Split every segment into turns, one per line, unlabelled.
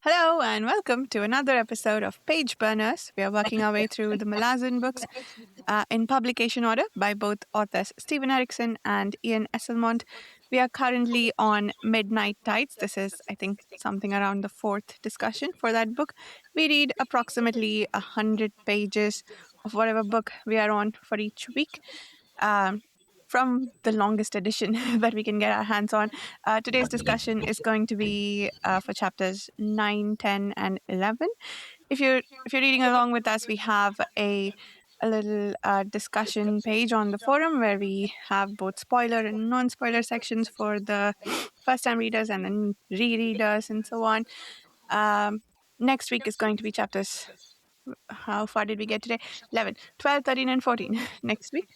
Hello and welcome to another episode of Page Burners. We are working our way through the Malazan books in publication order by both authors Stephen Erikson and Ian Esselmont. We are currently on Midnight Tides. This is, I think, something around the fourth discussion for that book. We read approximately 100 pages of whatever book we are on for each week. From the longest edition that we can get our hands on. Today's discussion is going to be for chapters 9, 10, and 11. If you're reading along with us, we have a little discussion page on the forum where we have both spoiler and non-spoiler sections for the first-time readers and then rereaders and so on. Next week is going to be chapters... How far did we get today? 11, 12, 13, and 14 next week.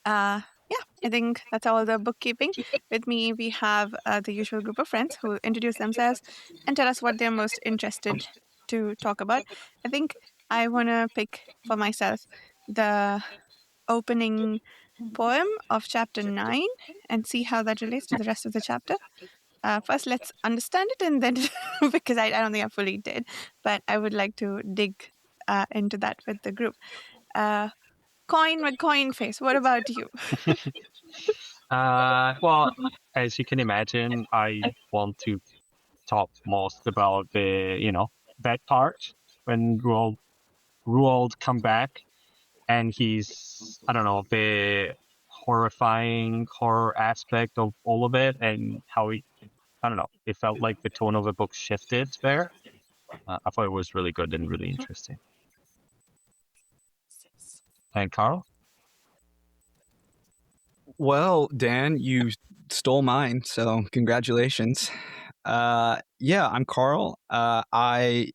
I think that's all the bookkeeping. With me, we have the usual group of friends who introduce themselves and tell us what they're most interested to talk about. I think I want to pick for myself the opening poem of chapter 9 and see how that relates to the rest of the chapter. First, let's understand it, and then, because I don't think I fully did, but I would like to dig into that with the group. Coin with coin face, what about you?
Well, as you can imagine, I want to talk most about the, that part when Rulad come back, and he's, the horrifying horror aspect of all of it, and how it felt like the tone of the book shifted there. I thought it was really good and really interesting. And Carl?
Well, Dan, you stole mine, so congratulations. I'm Carl. I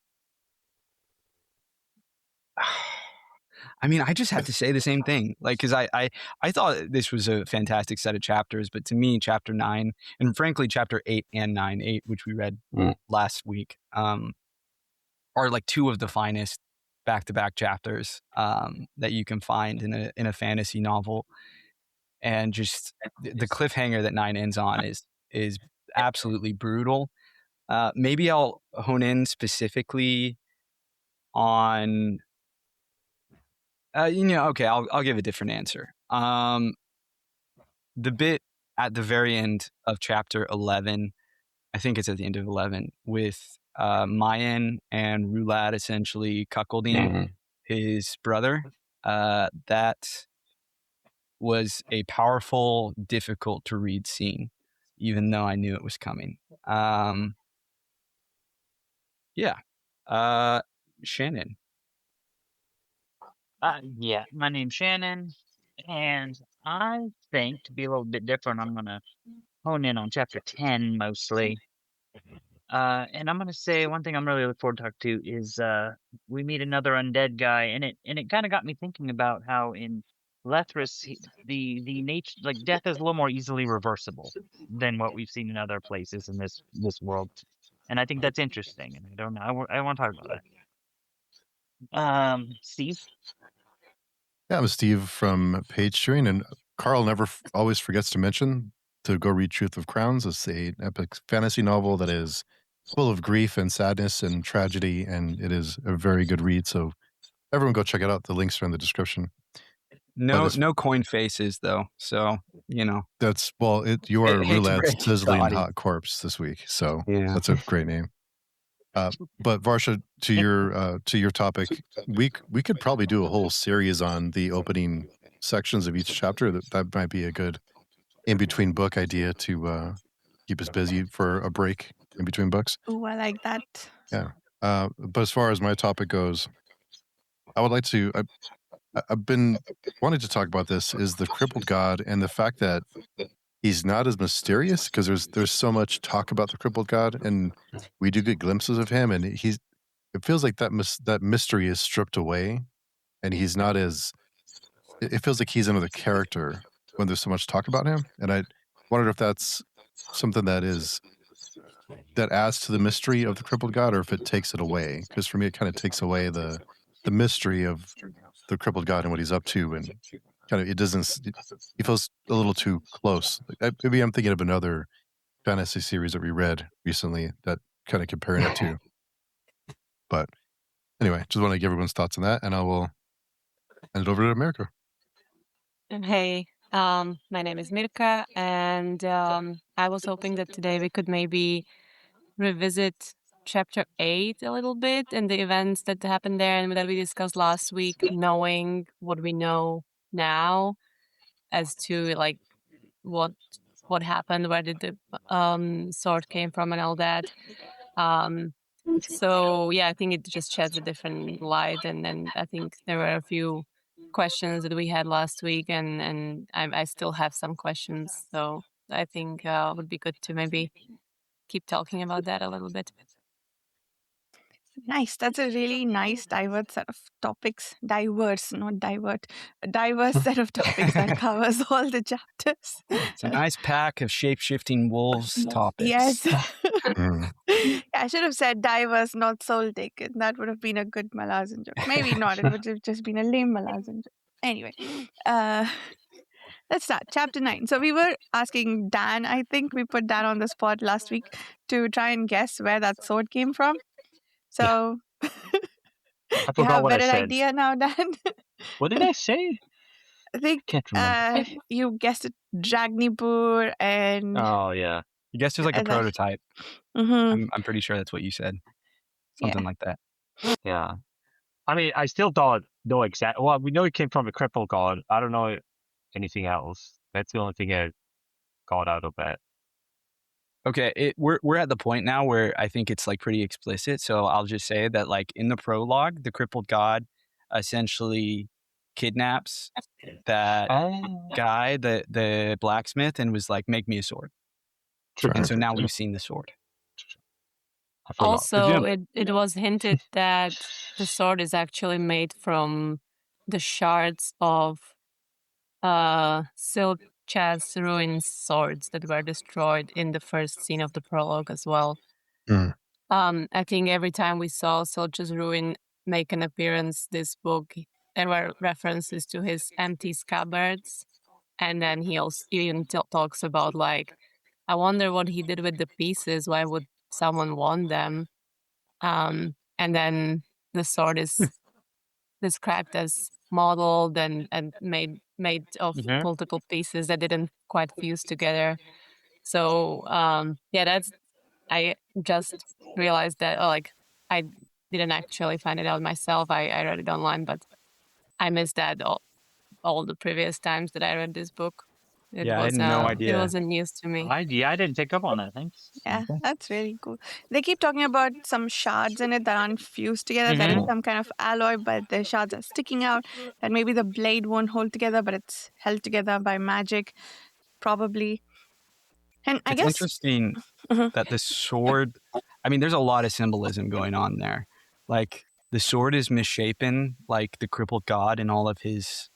just have to say the same thing. Because I thought this was a fantastic set of chapters, but to me, chapter 9, and frankly, chapter 8 and 9, 8, which we read last week, are like two of the finest back-to-back chapters that you can find in a fantasy novel. And just the cliffhanger that 9 ends on is absolutely brutal. Maybe I'll hone in specifically on, I'll give a different answer. The bit at the very end of chapter 11, I think it's at the end of 11, with Mayan and Rulad essentially cuckolding his brother. That was a powerful, difficult to read scene, even though I knew it was coming. Shannon.
My name's Shannon, and I think, to be a little bit different, I'm going to hone in on chapter 10 mostly. And I'm going to say one thing I'm really looking forward to talk to is we meet another undead guy, and it kind of got me thinking about how in Lethris, the nature, like death is a little more easily reversible than what we've seen in other places in this world, and I think that's interesting. And I don't know, I want to talk about that. Steve.
Yeah, I'm Steve from Page Sharing, and Carl always forgets to mention to go read Truth of Crowns. It's an epic fantasy novel that is full of grief and sadness and tragedy, and it is a very good read. So everyone go check it out. The links are in the description.
No coin faces though, so
that's you are Rulad's sizzling hot corpse this week, so That's a great name. But Varsha, to your topic, we could probably do a whole series on the opening sections of each chapter. That might be a good in between book idea to keep us busy for a break in between books.
Oh, I like that.
Yeah, but as far as my topic goes, I would like to. I've been wanting to talk about this is the Crippled God and the fact that he's not as mysterious, because there's so much talk about the Crippled God, and we do get glimpses of him, and it feels like that mystery is stripped away, and he's not as. It feels like he's another character when there's so much talk about him, and I wondered if that's something that adds to the mystery of the Crippled God, or if it takes it away. Because for me, it kind of takes away the mystery of the Crippled God and what he's up to, and kind of it feels a little too close. Maybe I'm thinking of another fantasy series that we read recently that kind of comparing it to. But anyway, just want to get everyone's thoughts on that, and I will hand it over to America.
Hey, my name is Mirka, and I was hoping that today we could maybe revisit chapter 8 a little bit and the events that happened there and that we discussed last week, knowing what we know now as to like what happened, where did the sword came from and all that. So yeah, I think it just sheds a different light, and then I think there were a few questions that we had last week, and I still have some questions, so I think it would be good to maybe keep talking about that a little bit.
Nice. That's a really nice, diverse set of topics. Diverse, not divert. A diverse set of topics that covers all the chapters.
It's a nice pack of shape-shifting wolves topics.
Yes.
Mm.
Yeah, I should have said diverse, not soul taken. That would have been a good Malazan joke. Maybe not. It would have just been a lame Malazan joke. Anyway, let's start. Chapter 9. So we were asking Dan, I think we put Dan on the spot last week to try and guess where that sword came from. So
I
you
forgot
have a
what I
better
said.
idea now, Dan?
What did I say?
I think
Can't remember.
you guessed it, Dragnipur and...
Oh, yeah.
You guess there's like a prototype.
Mhm.
I'm pretty sure that's what you said. Something like that.
Yeah. I mean, I still don't know exactly. Well, we know it came from a Crippled God. I don't know anything else. That's the only thing I got out of that.
Okay, we're at the point now where I think it's like pretty explicit. So I'll just say that like in the prologue, the Crippled God essentially kidnaps that guy, the blacksmith, and was like, "Make me a sword."
Sure.
And so now we've seen the sword.
I forgot.
Also, it was hinted that the sword is actually made from the shards of Silchas ruins swords that were destroyed in the first scene of the prologue as well.
Mm.
I think every time we saw Silchas ruin make an appearance this book, there were references to his empty scabbards, and then he also even talks about like, I wonder what he did with the pieces. Why would someone want them? And then the sword is described as modeled and made of multiple pieces that didn't quite fuse together. So yeah, I just realized that like I didn't actually find it out myself. I read it online, but I missed that all the previous times that I read this book.
I had no idea.
It wasn't news to me.
I didn't pick up on that. Thanks.
Yeah, that's really cool. They keep talking about some shards in it that aren't fused together, that it's some kind of alloy, but the shards are sticking out, that maybe the blade won't hold together, but it's held together by magic, probably. And I
It's
guess...
interesting that the sword, I mean, there's a lot of symbolism going on there. Like, the sword is misshapen, like the Crippled God and all of his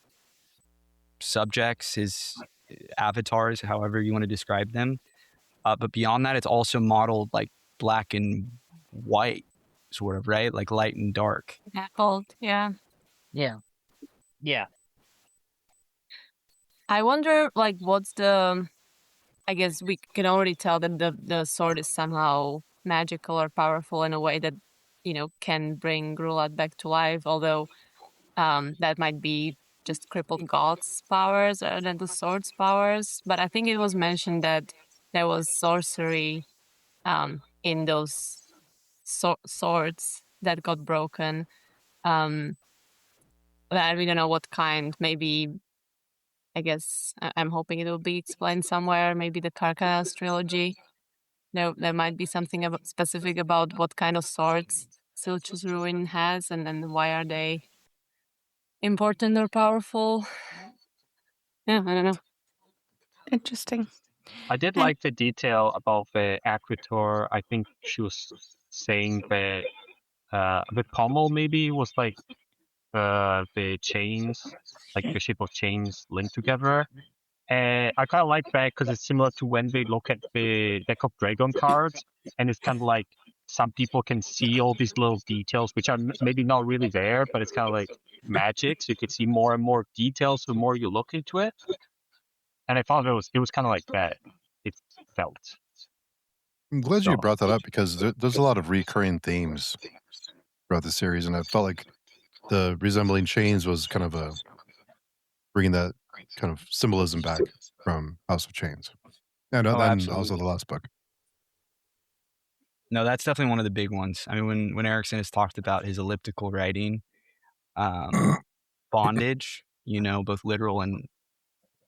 subjects, his avatars, however you want to describe them. But beyond that, it's also modeled like black and white, sort of, right? Like light and dark.
Cold, yeah.
Yeah. Yeah.
I wonder, like, what's the... I guess we can already tell that the sword is somehow magical or powerful in a way that, can bring Rulad back to life, although that might be just Crippled God's powers rather than the sword's powers. But I think it was mentioned that there was sorcery in those swords that got broken. But we don't know what kind. Maybe, I guess, I'm hoping it will be explained somewhere. Maybe the Karkanos trilogy. There might be something specific about what kind of swords Silchas Ruin has, and why are they important or powerful. Yeah, I don't know.
Interesting.
I did like the detail about the Aquitor. I think she was saying that the pommel maybe was like the chains, like the shape of chains linked together. And I kind of like that because it's similar to when they look at the deck of dragon cards, and it's kind of like some people can see all these little details, which are maybe not really there, but it's kind of like magic, so you can see more and more details the more you look into it. And I found it was kind of like that. It felt.
I'm glad
So-
you brought that up because there's a lot of recurring themes throughout the series, and I felt like the resembling chains was kind of bringing that kind of symbolism back from House of Chains, and then
absolutely.
also the last book.
No, that's definitely one of the big ones. I mean, when Erikson has talked about his elliptical writing, bondage, both literal and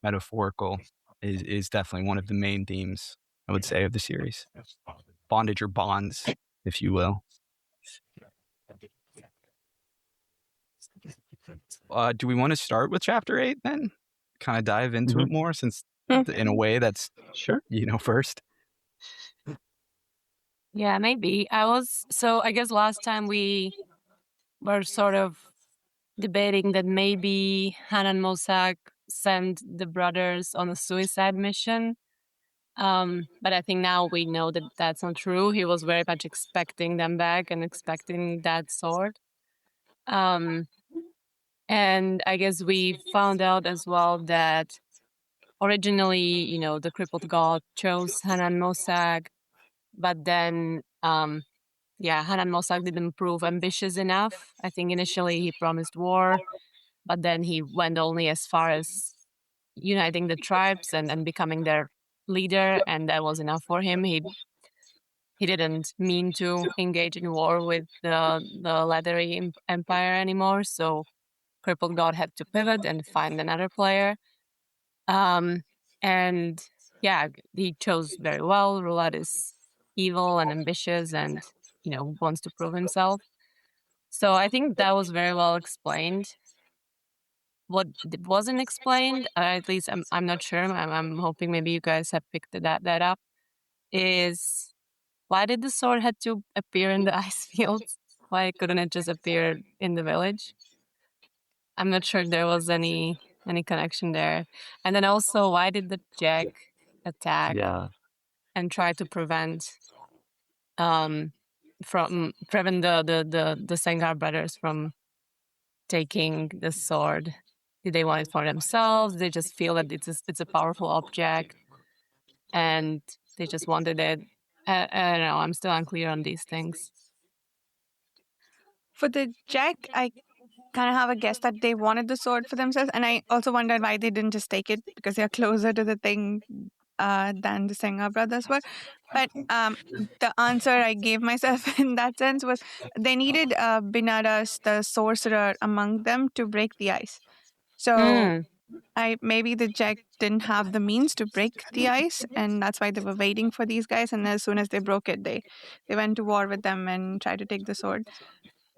metaphorical, is definitely one of the main themes, I would say, of the series. Bondage or bonds, if you will. Do we want to start with chapter 8 then? Kind of dive into it more, since in a way that's
Sure.
first.
Yeah, maybe. I guess last time we were sort of debating that maybe Hanan Mosak sent the brothers on a suicide mission. But I think now we know that that's not true. He was very much expecting them back and expecting that sword. And I guess we found out as well that originally, the Crippled God chose Hanan Mosak, but then, Hanan Mosak didn't prove ambitious enough. I think initially he promised war, but then he went only as far as uniting the tribes and becoming their leader, and that was enough for him. He didn't mean to engage in war with the Leathery Empire anymore, so Crippled God had to pivot and find another player. And yeah, he chose very well. Rulad is evil and ambitious and, wants to prove himself. So I think that was very well explained. What wasn't explained, at least I'm not sure. I'm hoping maybe you guys have picked that up. Is why did the sword had to appear in the ice fields? Why couldn't it just appear in the village? I'm not sure there was any connection there. And then also, why did the Jack attack and try to prevent the Sengar brothers from taking the sword? Did they want it for themselves? They just feel that it's a powerful object, and they just wanted it. I don't know. I'm still unclear on these things.
For the Jack, I kind of have a guess that they wanted the sword for themselves, and I also wondered why they didn't just take it, because they're closer to the thing than the Sengar brothers were. But the answer I gave myself in that sense was they needed Binaras, the sorcerer, among them to break the ice. So maybe the Jack didn't have the means to break the ice, and that's why they were waiting for these guys. And as soon as they broke it, they went to war with them and tried to take the sword.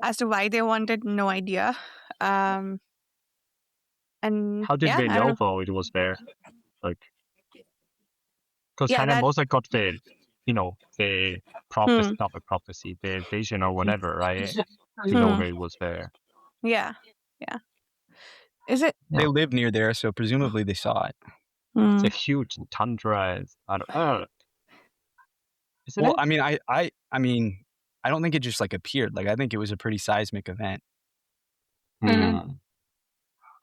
As to why they wanted, no idea. And
how did they know though it was there? Like, because Hanan Mosak got the prophecy, not the prophecy, the vision or whatever, right? To know that it was there.
Yeah. Is it?
They live near there, so presumably they saw it.
It's a huge tundra. I don't know.
Well, I mean, I don't think it just appeared. I think it was a pretty seismic event. That's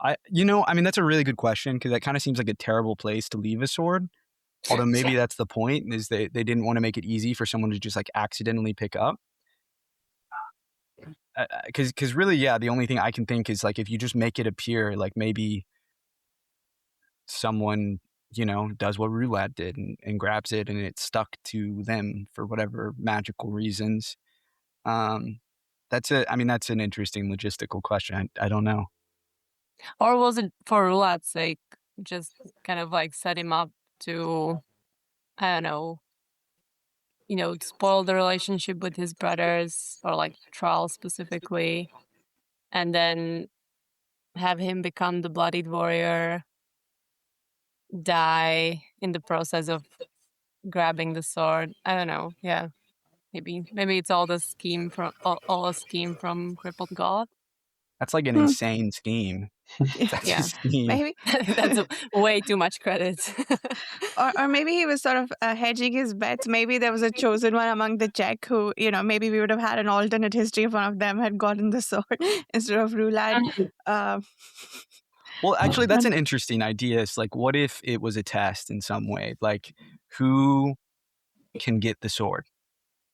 a really good question, because that kind of seems like a terrible place to leave a sword. Although maybe that's the point, is they didn't want to make it easy for someone to just accidentally pick up. Because really, the only thing I can think is if you just make it appear, maybe someone does what Rulad did and grabs it, and it's stuck to them for whatever magical reasons. That's an interesting logistical question. I don't know.
Or was it for Rulad's sake, just kind of set him up to, I don't know, spoil the relationship with his brothers, or Thrall specifically, and then have him become the bloodied warrior, die in the process of grabbing the sword. I don't know. Yeah, maybe it's all the scheme from all a scheme from Crippled God.
That's an insane scheme.
That's
a scheme. Maybe
that's way too much credit.
or maybe he was sort of hedging his bets. Maybe there was a chosen one among the Jack who, maybe we would have had an alternate history if one of them had gotten the sword instead of Rulad.
Well, actually, that's an interesting idea. It's what if it was a test in some way? Who can get the sword.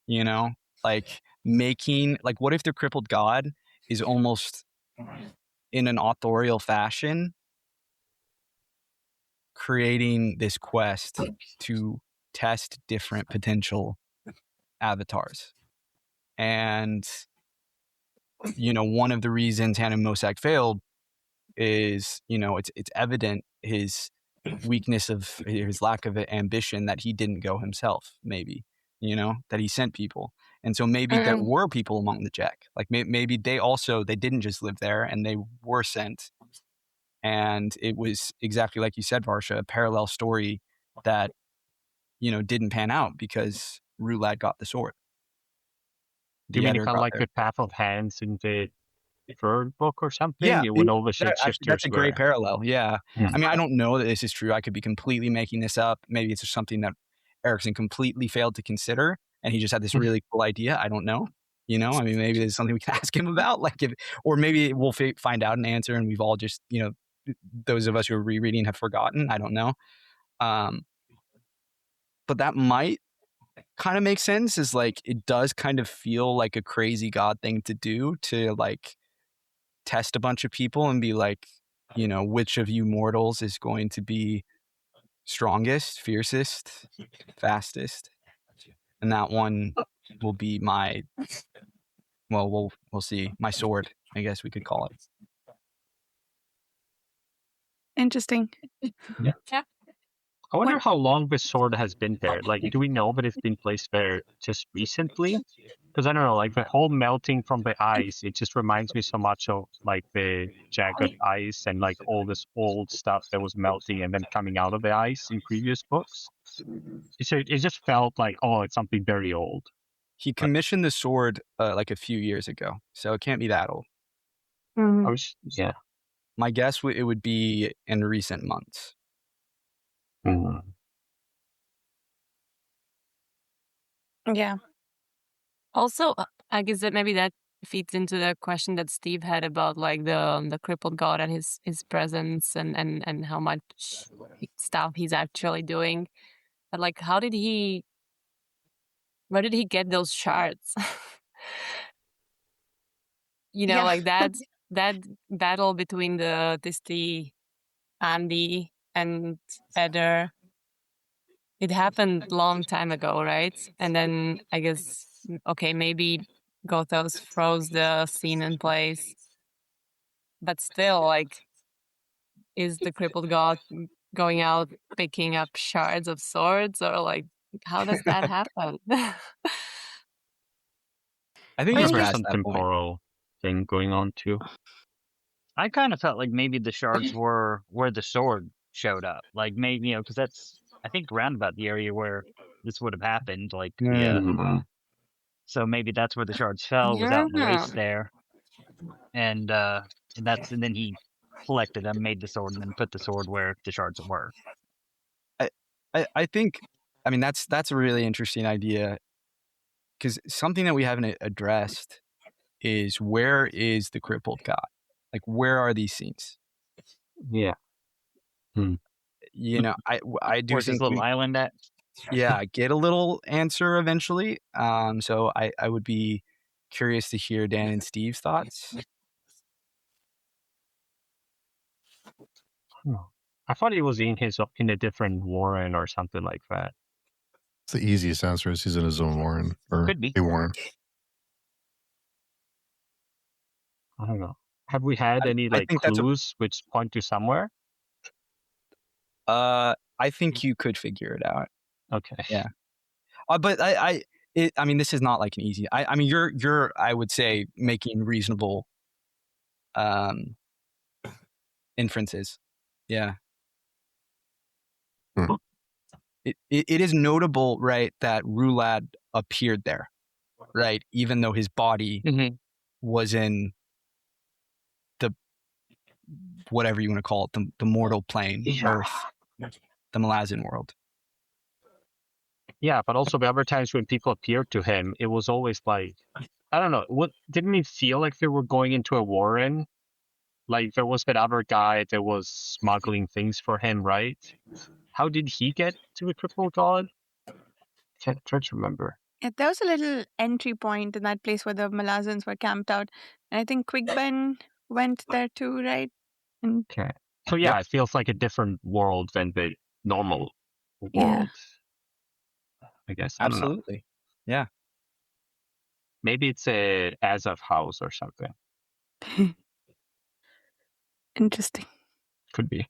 You know, like making, like, what if the crippled god is almost in an authorial fashion creating this quest to test different potential avatars? And, you know, one of the reasons Hannah Mosak failed is, you know, it's evident his weakness of his lack of ambition, that he didn't go himself, maybe, you know, that he sent people. And so maybe there were people among the Jack, like maybe they didn't just live there, and they were sent. And it was exactly like you said, Varsha, a parallel story that, you know, didn't pan out because Rulad got the sword.
Do you mean kind of like the Path of Hands in the third book or something?
Yeah,
it would always shift
that's a great parallel. Yeah.
Mm.
I mean, I don't know that this is true. I could be completely making this up. Maybe it's just something that Erikson completely failed to consider, and he just had this really cool idea. I don't know. You know, I mean, maybe there's something we can ask him about, like, or maybe we'll find out an answer, and we've all just, you know, those of us who are rereading have forgotten. I don't know. But that might kind of make sense. Is like, it does kind of feel like a crazy god thing to do, to like test a bunch of people and be like, you know, which of you mortals is going to be strongest, fiercest, fastest, and that one will be my, well, we'll see, my sword, I guess we could call it.
Interesting.
Yeah. I wonder how long this sword has been there. Like, do we know that it's been placed there just recently? Because I don't know, like the whole melting from the ice, it just reminds me so much of like the jagged ice and like all this old stuff that was melting and then coming out of the ice in previous books. So it just felt like, oh, it's something very old.
He commissioned the sword like a few years ago, so it can't be that old.
Yeah.
My guess it would be in recent months.
Yeah.
Also, I guess that maybe that feeds into the question that Steve had about like the crippled god and his presence and how much stuff he's actually doing. But like, where did he get those shards? You know, like that battle between the Tisti, Andy, and Eder. It happened long time ago, right? And then I guess, okay, maybe Gothos froze the scene in place. But still, like, is the crippled god going out picking up shards of swords, or like, how does that happen?
I think
there's some temporal thing going on too.
I kind of felt like maybe the shards were where the sword showed up. Like maybe, you know, because that's, I think, around about the area where this would have happened. Like, so maybe that's where the shards fell, was out in the waste there. And then he collected them, made the sword, and then put the sword where the shards were.
I think, I mean, that's a really interesting idea, because something that we haven't addressed is, where is the crippled god? Like, where are these scenes?
Yeah.
You know, I do
Where's
think
this little island at?
Yeah, get a little answer eventually. So I would be curious to hear Dan and Steve's thoughts.
I thought he was in a different warren or something like that.
It's the easiest answer is he's in his own warren, or
Could be
a warren.
I don't know. Have we had any like clues which point to somewhere?
I think you could figure it out.
Okay.
Yeah. But I mean, this is not like an easy. I mean, you're I would say making reasonable inferences. Yeah. It is notable, right, that Rulad appeared there, right, even though his body was in the, whatever you want to call it, the mortal plane, Earth, the Malazan world.
Yeah, but also the other times when people appeared to him, it was always like, I don't know, didn't it feel like they were going into a warren? Like there was that other guy that was smuggling things for him, right? How did he get to the crippled god? Try to remember.
Yeah, there was a little entry point in that place where the Malazans were camped out, and I think Quickben went there too, right? And
Okay. So yeah, it feels like a different world than the normal
Yeah.
world. I guess. I don't know.
Absolutely. Yeah.
Maybe it's a as of house or something.
interesting.
Could be.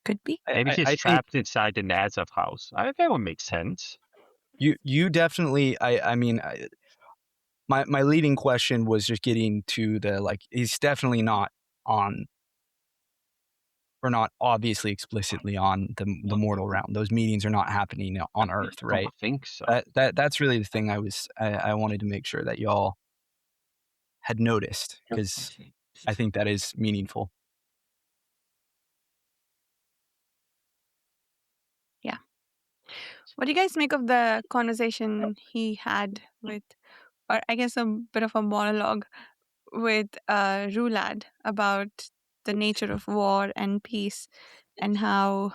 Could be.
Maybe he's
I think
trapped inside the Nazov house. That would make sense.
you definitely. My leading question was just getting to the like. He's definitely not on, or not obviously explicitly on the mortal realm. Those meetings are not happening on Earth, right?
I think so.
That's really the thing I wanted to make sure that y'all had noticed, because I think that is meaningful.
What do you guys make of the conversation he had with, or I guess a bit of a monologue with Rulad about the nature of war and peace, and how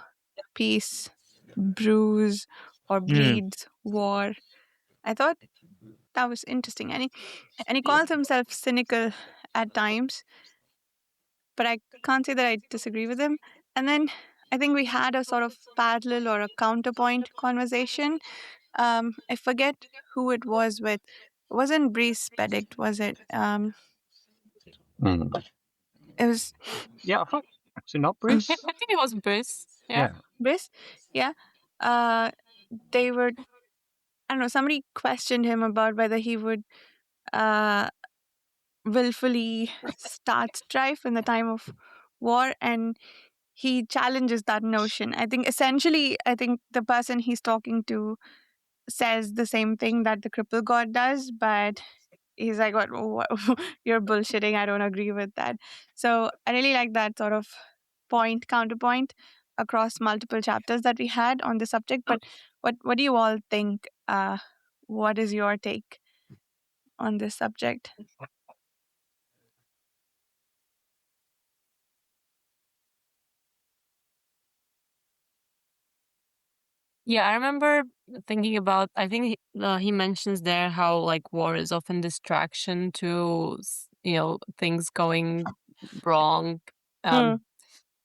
peace brews or breeds war? I thought that was interesting. And he calls himself cynical at times, but I can't say that I disagree with him. And then I think we had a sort of parallel or a counterpoint conversation. I forget who it was with. It wasn't Breeze Benedict, was it? It was
Yeah, actually not Bruce.
I think it was Bruce. Yeah.
Breeze. Yeah. They were. I don't know. Somebody questioned him about whether he would willfully start strife in the time of war, and he challenges that notion. I think essentially, the person he's talking to says the same thing that the Crippled God does, but he's like, what you're bullshitting. I don't agree with that. So I really like that sort of counterpoint across multiple chapters that we had on the subject. But what do you all think? What is your take on this subject?
Yeah, I remember thinking about, I think he mentions there how like war is often distraction to, things going wrong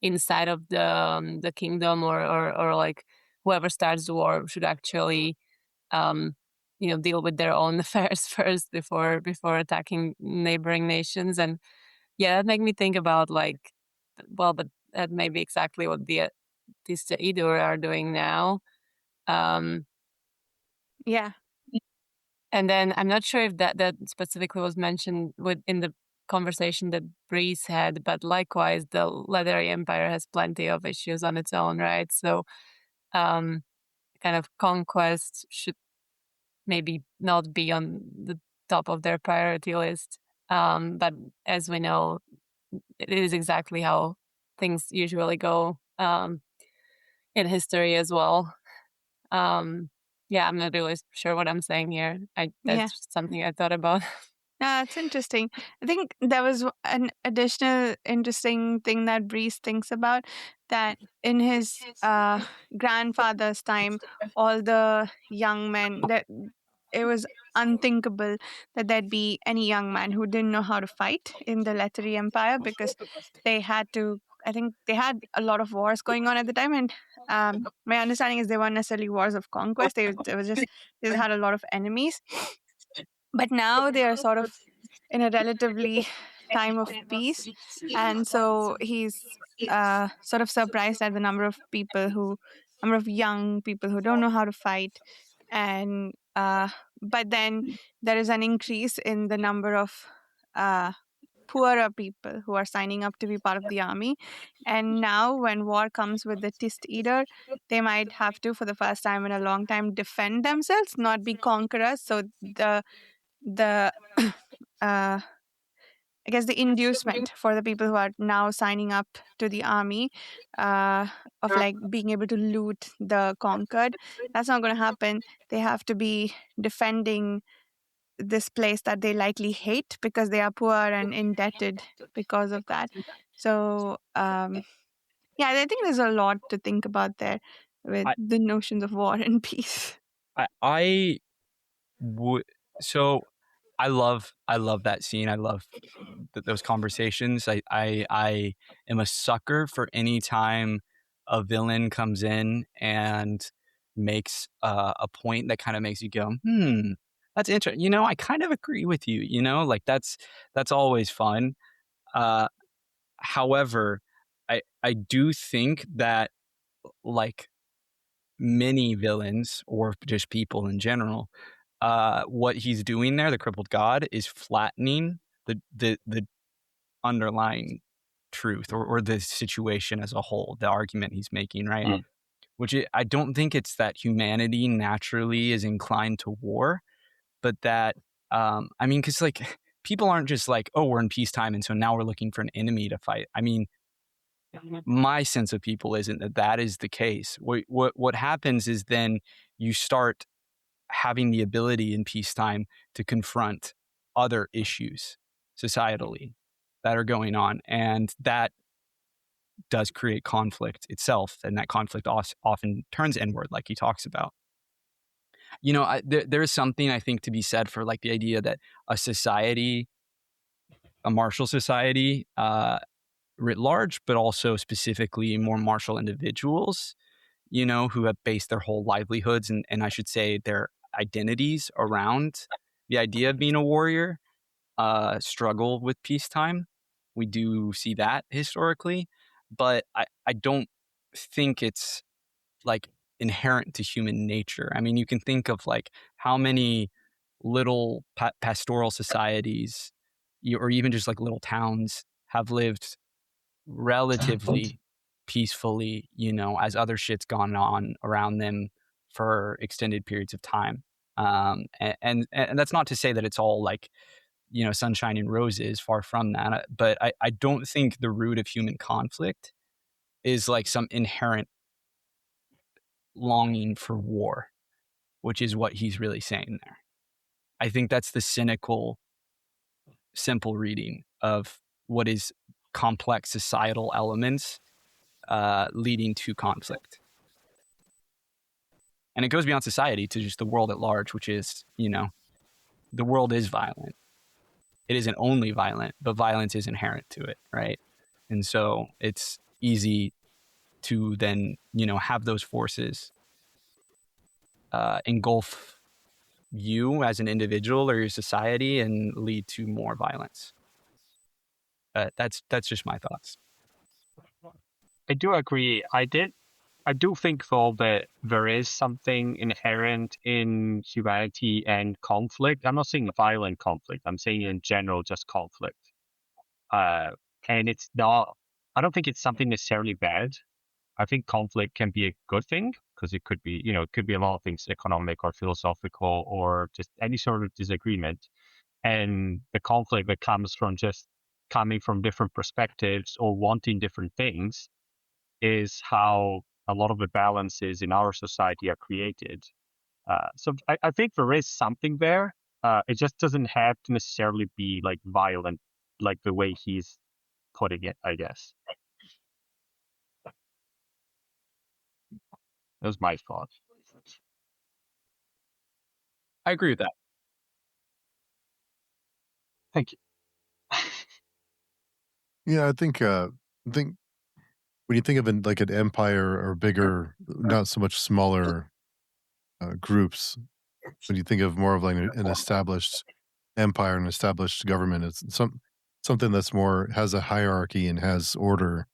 inside of the kingdom, or like whoever starts the war should actually deal with their own affairs first before attacking neighboring nations. And yeah, that made me think about like, well, but that may be exactly what these Idur are doing now.
Yeah.
And then I'm not sure if that specifically was mentioned in the conversation that Breeze had, but likewise, the Leathery Empire has plenty of issues on its own, right? So, kind of conquest should maybe not be on the top of their priority list. But as we know, it is exactly how things usually go in history as well. Yeah, I'm not really sure what I'm saying here. That's just something I thought about.
It's interesting. I think there was an additional interesting thing that Breeze thinks about, that in his grandfather's time, all the young men, that it was unthinkable that there'd be any young man who didn't know how to fight in the Leathery Empire, because they had to. I think they had a lot of wars going on at the time, and my understanding is they weren't necessarily wars of conquest. They just had a lot of enemies. But now they are sort of in a relatively time of peace, and so he's sort of surprised at the number of young people who don't know how to fight, and but then there is an increase in the number of poorer people who are signing up to be part of the army. And now when war comes with the Tist Eater, they might have to, for the first time in a long time, defend themselves, not be conquerors. So the I guess the inducement for the people who are now signing up to the army of like being able to loot the conquered, that's not going to happen. They have to be defending this place that they likely hate because they are poor and indebted because of that. So yeah, I think there's a lot to think about there. with the notions of war and peace.
I would. So I love that scene. I love those conversations. I am a sucker for any time a villain comes in and makes a point that kind of makes you go, that's interesting. I kind of agree with you. Like that's always fun. However, I do think that, like many villains or just people in general, what he's doing there, the Crippled God, is flattening the underlying truth or the situation as a whole, the argument he's making, right? Which I don't think it's that humanity naturally is inclined to war, but that because like people aren't just like, oh, we're in peacetime and so now we're looking for an enemy to fight. I mean, my sense of people isn't that is the case. What happens is then you start having the ability in peacetime to confront other issues societally that are going on, and that does create conflict itself, and that conflict often turns inward, like he talks about. There is something I think to be said for like the idea that a society, a martial society, writ large, but also specifically more martial individuals, who have based their whole livelihoods and I should say their identities around the idea of being a warrior, struggle with peacetime. We do see that historically, but I don't think it's like inherent to human nature. I mean, you can think of like how many little pastoral societies or even just like little towns have lived relatively peacefully, as other shit's gone on around them for extended periods of time. And that's not to say that it's all like, sunshine and roses, far from that. But I don't think the root of human conflict is like some inherent longing for war, which is what he's really saying there. I think that's the cynical, simple reading of what is complex societal elements leading to conflict. And it goes beyond society to just the world at large, which is, the world is violent. It isn't only violent, but violence is inherent to it, right? And so it's easy to then, have those forces engulf you as an individual or your society and lead to more violence. That's just my thoughts.
I do agree. I do think, though, that there is something inherent in humanity and conflict. I'm not saying violent conflict. I'm saying in general, just conflict. And it's not, I don't think it's something necessarily bad. I think conflict can be a good thing because it could be, it could be a lot of things, economic or philosophical or just any sort of disagreement. And the conflict that comes from just coming from different perspectives or wanting different things is how a lot of the balances in our society are created. So I think there is something there. It just doesn't have to necessarily be like violent, like the way he's putting it, I guess. That was my thought.
I agree with that.
Thank you.
Yeah, I think when you think of like an empire or bigger, not so much smaller groups, when you think of more of like an established empire, an established government, it's something that's more has a hierarchy and has order.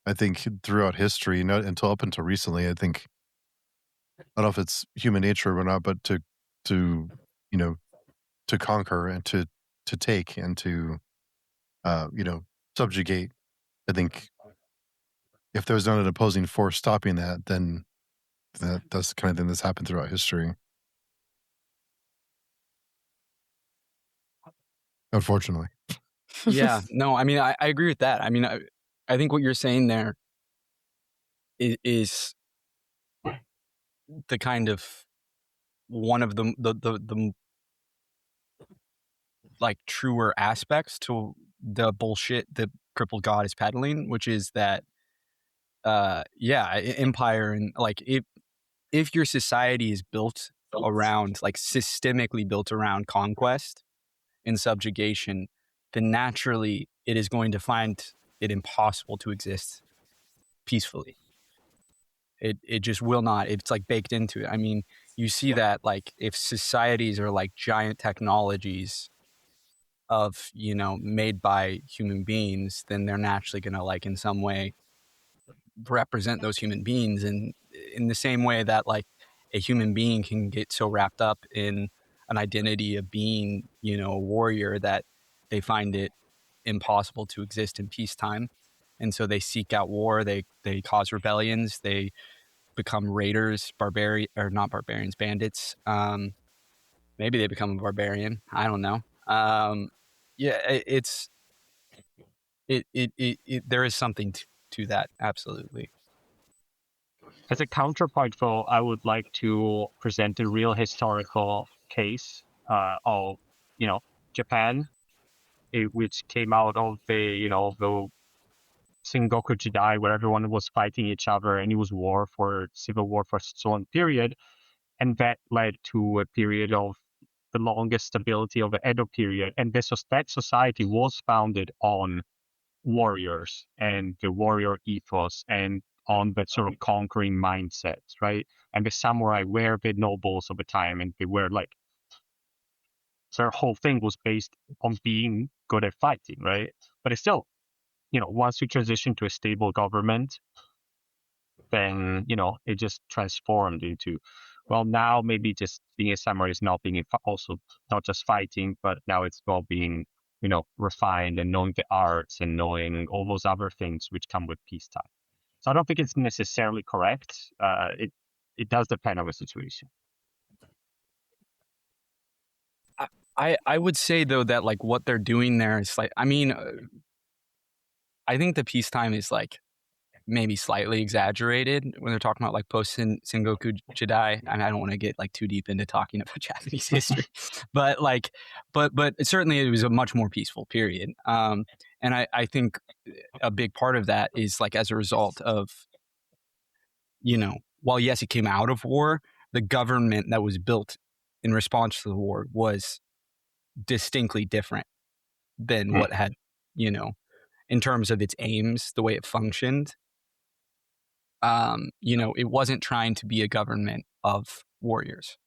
I think throughout history, not until up until recently, I think I don't know if it's human nature or not, but to to conquer and to take and to subjugate. I think if there's not an opposing force stopping that, then that's the kind of thing that's happened throughout history. Unfortunately.
Yeah, no, I mean, I agree with that. I mean, I think what you're saying there is the kind of one of the like truer aspects to the bullshit that Crippled God is peddling, which is that empire, and like if your society is built around, like systemically built around conquest and subjugation, then naturally it is going to find it impossible to exist peacefully. It just will not. It's like baked into it. I mean, you see that like if societies are like giant technologies of, made by human beings, then they're naturally going to like in some way represent those human beings. And in the same way that like a human being can get so wrapped up in an identity of being, a warrior, that they find it impossible to exist in peacetime. And so they seek out war, they cause rebellions, they become raiders, not barbarians, bandits. Maybe they become a barbarian. I don't know. There is something to that. Absolutely.
As a counterpoint, though, I would like to present a real historical case of, Japan, which came out of the Sengoku Jidai, where everyone was fighting each other, and it was civil war for so long period, and that led to a period of the longest stability of the Edo period, and that society was founded on warriors and the warrior ethos and on that sort of conquering mindset, right? And the samurai were the nobles of the time, and they were like, their whole thing was based on being good at fighting, right? But it's still, once you transition to a stable government, then, it just transformed into, well, now maybe just being a samurai is not being also not just fighting, but now it's about being, refined and knowing the arts and knowing all those other things which come with peacetime. So I don't think it's necessarily correct. It does depend on the situation.
I would say though that like what they're doing there is like, I mean, I think the peacetime is like maybe slightly exaggerated when they're talking about like post Sengoku Jidai. I mean, I don't want to get like too deep into talking about Japanese history, but certainly it was a much more peaceful period. And I think a big part of that is like as a result of, while yes, it came out of war, the government that was built in response to the war was distinctly different than what had, in terms of its aims, the way it functioned. It wasn't trying to be a government of warriors,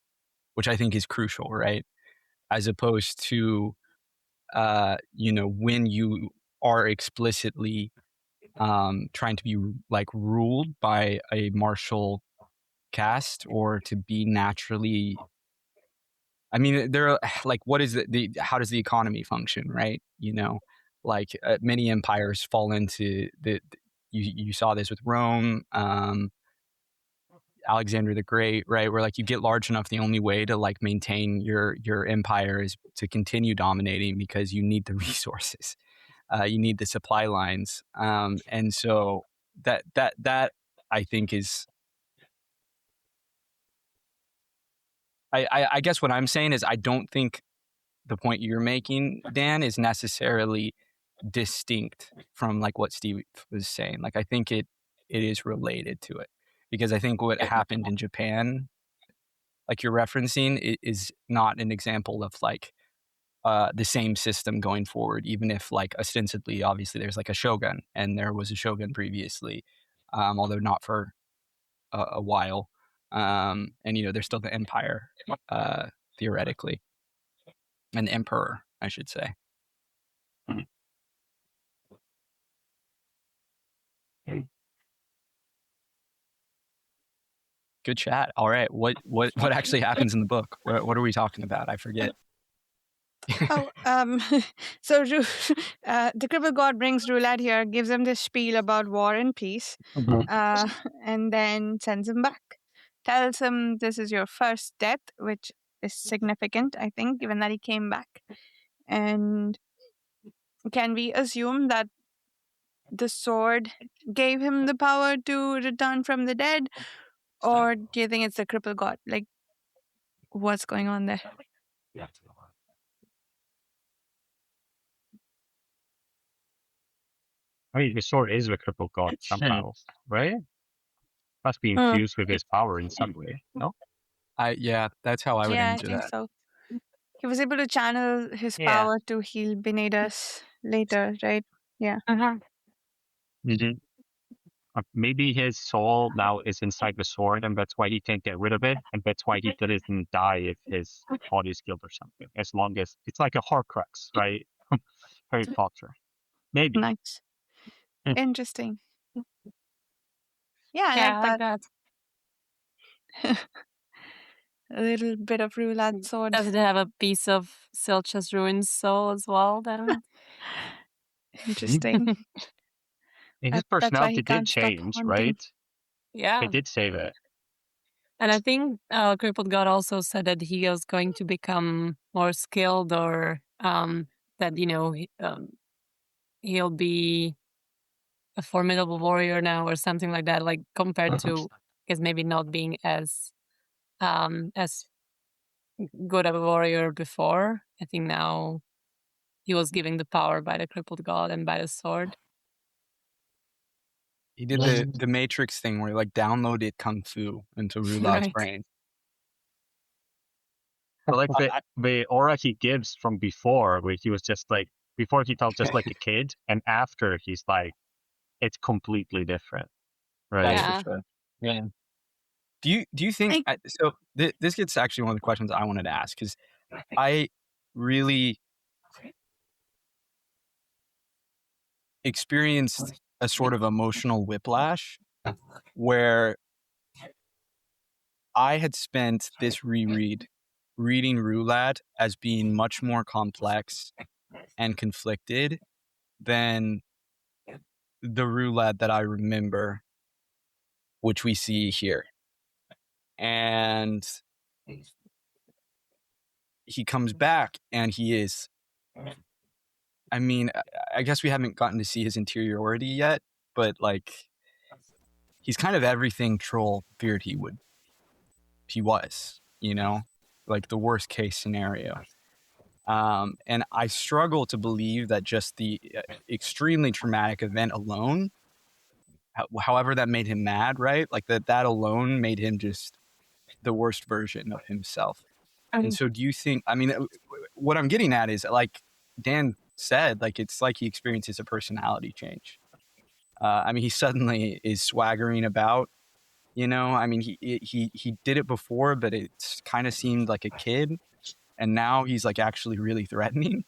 which I think is crucial, right? As opposed to, when you are explicitly trying to be like ruled by a martial caste or to be naturally, I mean, there like, what is how does the economy function, right? Like many empires fall into you saw this with Rome, Alexander the Great, right? Where like you get large enough, the only way to like maintain your empire is to continue dominating because you need the resources, you need the supply lines, and so that I think is, I guess what I'm saying is I don't think the point you're making, Dan, is necessarily distinct from like what Steve was saying. Like I think it is related to it, because I think what happened in Japan, like you're referencing, is not an example of like the same system going forward, even if like ostensibly, obviously there's like a shogun and there was a shogun previously, although not for a while. And there's still the empire, theoretically, an emperor, I should say. Good chat. All right, what actually happens in the book? What are we talking about? I forget.
So the Crippled God brings Rulad here, gives him this spiel about war and peace, and then sends him back. Tells him this is your first death, which is significant, I think, given that he came back. And can we assume that the sword gave him the power to return from the dead? Or do you think it's the Crippled God? Like, what's going on there?
I mean, his sword is the crippled god somehow, right? Must be infused with his power in some way, no?
Yeah, that's how I would
Yeah, I
answer
think
that.
so. He was able to channel his
Yeah.
power to heal Benedas later, right? Yeah.
Mm-hmm. Maybe his soul now is inside the sword, and that's why he can't get rid of it, and that's why he doesn't die if his body is killed or something. As long as it's like a Horcrux, right? Harry Potter. Maybe.
Nice.
Hmm.
Interesting. Yeah, I
Yeah, I
like
like that.
that. A little bit of Rulad sword.
Does it have a piece of Silcha's ruined soul as well? Then
Interesting.
And his
That's why
personality
he
did
can't stop
change,
haunting.
right?
yeah.
They did say that.
And I think Crippled God also said that he was going to become more skilled, or that he'll be a formidable warrior now, or something like that. Like compared to, I guess maybe not being as good of a warrior before. I think now he was given the power by the Crippled God and by the sword.
He did the Matrix thing where he like downloaded kung fu into Rulad's
Right.
brain.
But like the aura he gives from before, where he was just like, before he felt just like a kid, and after he's like, it's completely different, right?
That's
Yeah.
for sure. Yeah. Do you think so? This gets actually one of the questions I wanted to ask, because I really experienced a sort of emotional whiplash where I had spent this rereading Rulad as being much more complex and conflicted than the Rulad that I remember, which we see here. And he comes back and he is, I mean, I guess we haven't gotten to see his interiority yet, but like, he's kind of everything Troll feared he was, like the worst case scenario. And I struggle to believe that just the extremely traumatic event alone, however that made him mad, right? Like that alone made him just the worst version of himself. And so do you think, I mean, what I'm getting at is, like Dan said, like, it's like he experiences a personality change. I mean, he suddenly is swaggering about, I mean, he did it before, but it kind of seemed like a kid. And now he's like actually really threatening.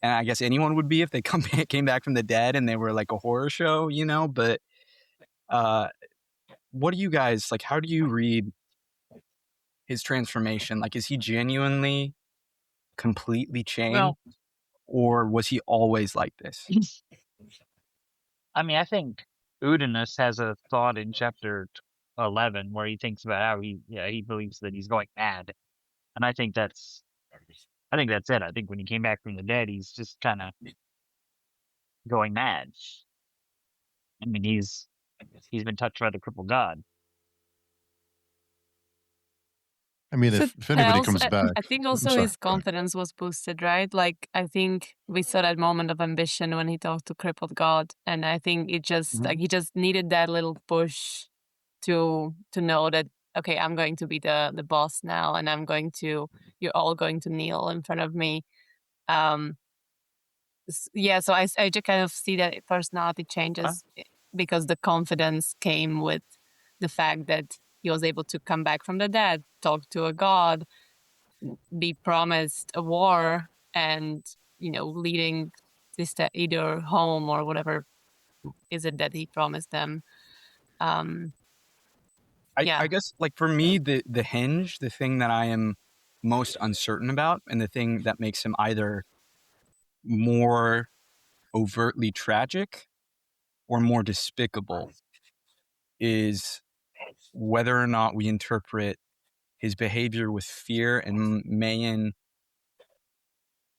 And I guess anyone would be if they came back from the dead and they were like a horror show, but what do you guys, like, how do you read his transformation? Like, is he genuinely completely changed, or was he always like this?
I mean, I think Udinas has a thought in chapter 11 where he thinks about how he believes that he's going mad, and I think that's it. I think when he came back from the dead, he's just kind of going mad. I mean, he's been touched by the crippled god.
I mean,
So
if anybody comes back,
I think
I'm
also
sorry.
his confidence was boosted, right? Like, I think we saw that moment of ambition when he talked to Crippled God, and I think it just like he just needed that little push to know that, okay, I'm going to be the boss now, and you're all going to kneel in front of me. Yeah, so I just kind of see that personality changes because the confidence came with the fact that he was able to come back from the dead, talk to a god, be promised a war, and leading this either home or whatever is it that he promised them. Yeah.
I guess, like, for me, the hinge, the thing that I am most uncertain about, and the thing that makes him either more overtly tragic or more despicable, is whether or not we interpret his behavior with fear and Mayan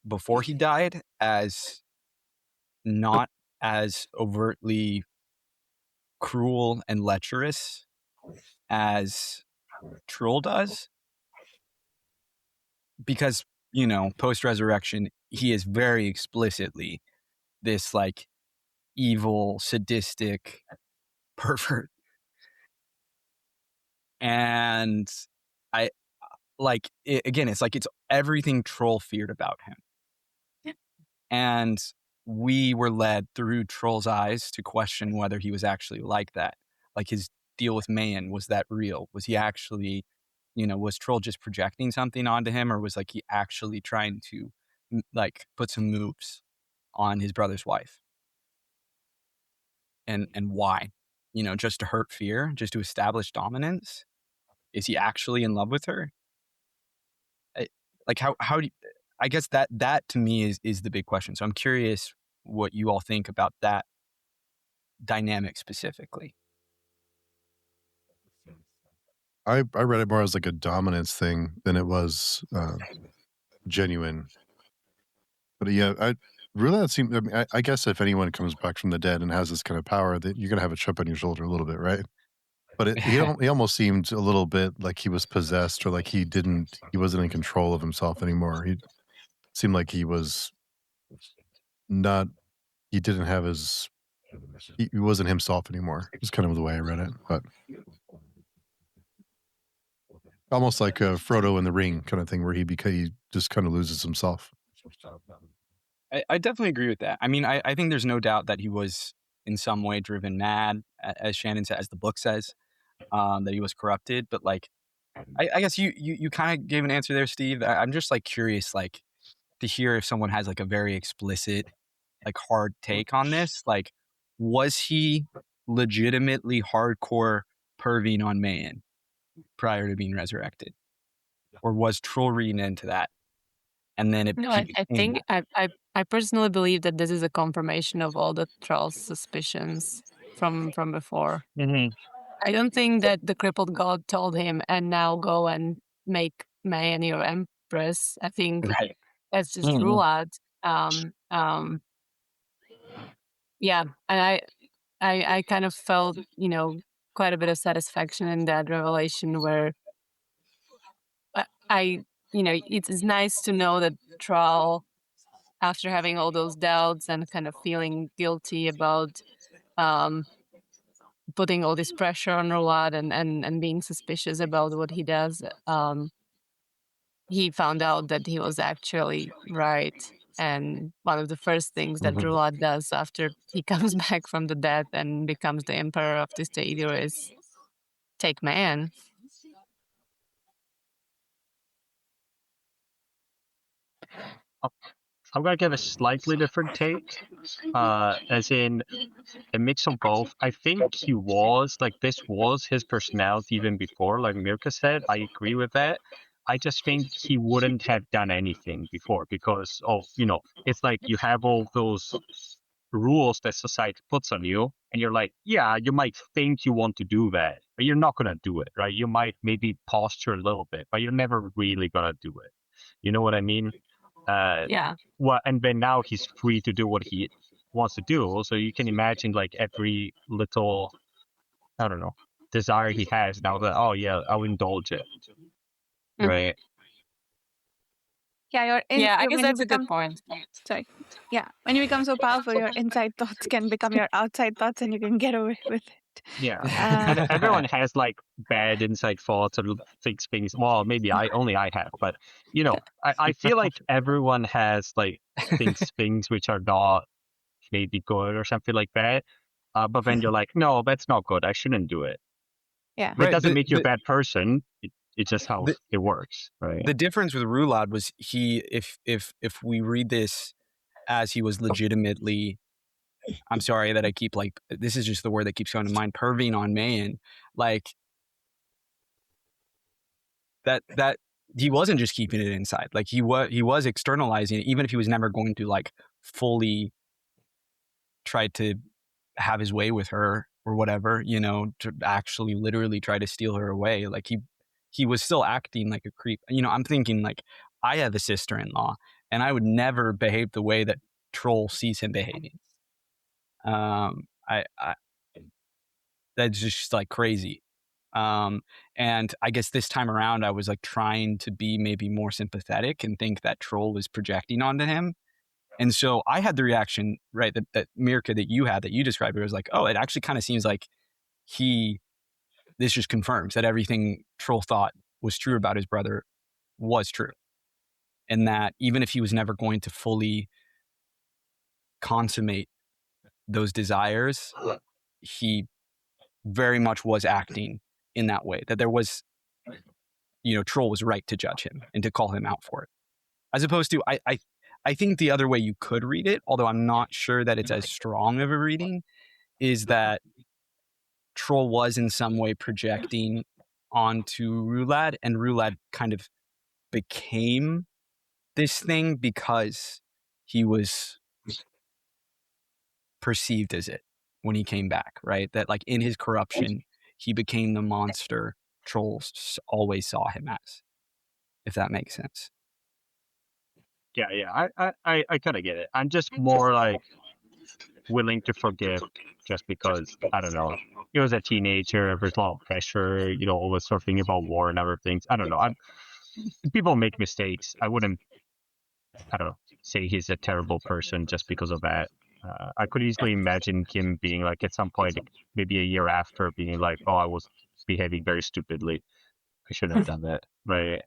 before he died as not as overtly cruel and lecherous as Troll does. Because, post-resurrection, he is very explicitly this, like, evil, sadistic pervert. And I like it, again, it's like it's everything Troll feared about him.
Yeah.
And we were led through Troll's eyes to question whether he was actually like that. Like his deal with Mayan, was that real? Was he actually, was Troll just projecting something onto him, or was like he actually trying to like put some moves on his brother's wife? And why? Just to hurt fear, just to establish dominance? Is he actually in love with her? Like how do you, I guess that to me is the big question. So I'm curious what you all think about that dynamic specifically.
I read it more as like a dominance thing than it was genuine. But yeah, Rulad seemed. I mean, I guess if anyone comes back from the dead and has this kind of power, that you're gonna have a chip on your shoulder a little bit, right? But he almost seemed a little bit like he was possessed, or like he wasn't in control of himself anymore. He seemed like he was not. He didn't have his. He wasn't himself anymore. It's kind of the way I read it, but almost like Frodo in the Ring kind of thing, where he just kind of loses himself.
I definitely agree with that. I mean, I think there's no doubt that he was in some way driven mad, as Shannon said, as the book says, that he was corrupted. But like, I guess you kind of gave an answer there, Steve. I'm just like curious, like to hear if someone has like a very explicit, like hard take on this. Like, was he legitimately hardcore perving on Mayan prior to being resurrected, or was Troll reading into that? And then
No, I think I personally believe that this is a confirmation of all the Troll's suspicions from before.
Mm-hmm.
I don't think that the crippled god told him, and now go and make Mayan your empress. I think
right.
that's just
Mhm.
Rulad. Yeah, and I kind of felt, quite a bit of satisfaction in that revelation where it's nice to know that Troll, after having all those doubts and kind of feeling guilty about putting all this pressure on Rulad and being suspicious about what he does, he found out that he was actually right. And one of the first things that Rulad does after he comes back from the dead and becomes the emperor of this Teidir is take Mayan.
I'm gonna give a slightly different take, as in a mix of both. I think he was like, this was his personality even before, like Mirka said. I agree with that. I just think he wouldn't have done anything before because of, it's like you have all those rules that society puts on you, and you're like, yeah, you might think you want to do that, but you're not gonna do it, right? You might maybe posture a little bit, but you're never really gonna do it. You know what I mean?
Yeah.
Well, and then now he's free to do what he wants to do. So you can imagine like every little, I don't know, desire he has now that, oh yeah, I'll indulge it. Right.
Yeah,
I guess that's a good point.
Sorry. Yeah, when you become so powerful, your inside thoughts can become your outside thoughts, and you can get away with it.
Yeah, and everyone has like bad inside thoughts or thinks things. Well, maybe I have, but I feel like everyone has like thinks things which are not maybe good or something like that. But then you're like, no, that's not good. I shouldn't do it.
Yeah,
It doesn't make you a bad person. It's just how it works, right?
The difference with Rulad was if we read this as he was legitimately, I'm sorry that I keep like, this is just the word that keeps coming to mind, perving on Mayan, like that he wasn't just keeping it inside. Like he was externalizing it, even if he was never going to like fully try to have his way with her or whatever, to actually literally try to steal her away. Like he was still acting like a creep. I'm thinking like, I have a sister-in-law and I would never behave the way that Troll sees him behaving. That's just like crazy. And I guess this time around I was like trying to be maybe more sympathetic and think that Troll was projecting onto him. And so I had the reaction, right, that Mirka that you had, that you described, it was like, oh, it actually kind of seems like this just confirms that everything Troll thought was true about his brother was true. And that even if he was never going to fully consummate those desires, he very much was acting in that way, that there was, Troll was right to judge him and to call him out for it. As opposed to, I think the other way you could read it, although I'm not sure that it's as strong of a reading, is that Troll was in some way projecting onto Rulad, and Rulad kind of became this thing because he was perceived as it when he came back, right? That like in his corruption, he became the monster Trolls always saw him as, if that makes sense.
Yeah, I kind of get it. I'm just more like willing to forgive just because, I don't know, he was a teenager, there's a lot of pressure, always sort of thinking about war and other things. I don't know. People make mistakes. I don't know, say he's a terrible person just because of that. I could easily imagine him being like at some point, maybe a year after, being like, oh, I was behaving very stupidly. I shouldn't have done that. Right.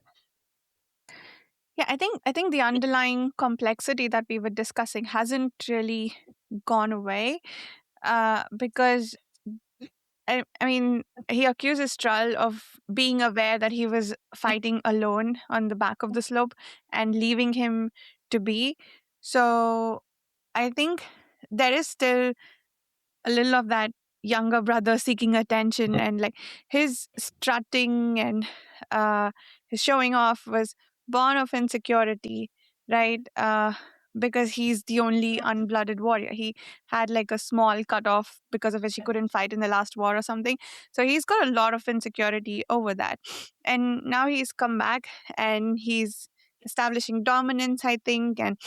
Yeah, I think the underlying complexity that we were discussing hasn't really gone away, because I mean, he accuses Strull of being aware that he was fighting alone on the back of the slope and leaving him to be. So I think there is still a little of that younger brother seeking attention, and like his strutting and his showing off was born of insecurity, right? Because he's the only unblooded warrior. He had like a small cut off because of which he couldn't fight in the last war or something. So he's got a lot of insecurity over that. And now he's come back and he's establishing dominance, I think, and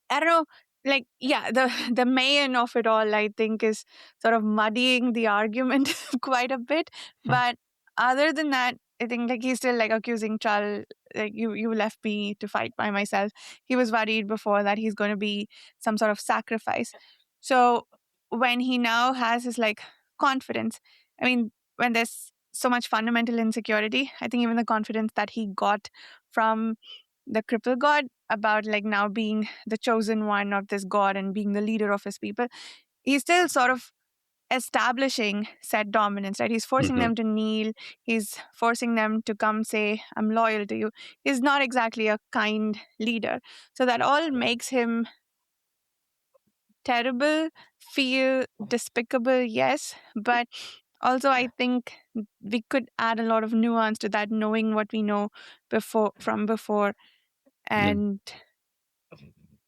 I don't know, like, yeah, the main of it all, I think, is sort of muddying the argument quite a bit. But other than that, I think like he's still like accusing Chal, like you left me to fight by myself. He was worried before that he's going to be some sort of sacrifice. So when he now has his like confidence, I mean, when there's so much fundamental insecurity, I think even the confidence that he got from the Crippled God about like now being the chosen one of this God and being the leader of his people, he's still sort of establishing said dominance, right? He's forcing them to kneel. He's forcing them to come say, I'm loyal to you. He's not exactly a kind leader. So that all makes him terrible, feel despicable, yes. But also I think we could add a lot of nuance to that, knowing what we know from before and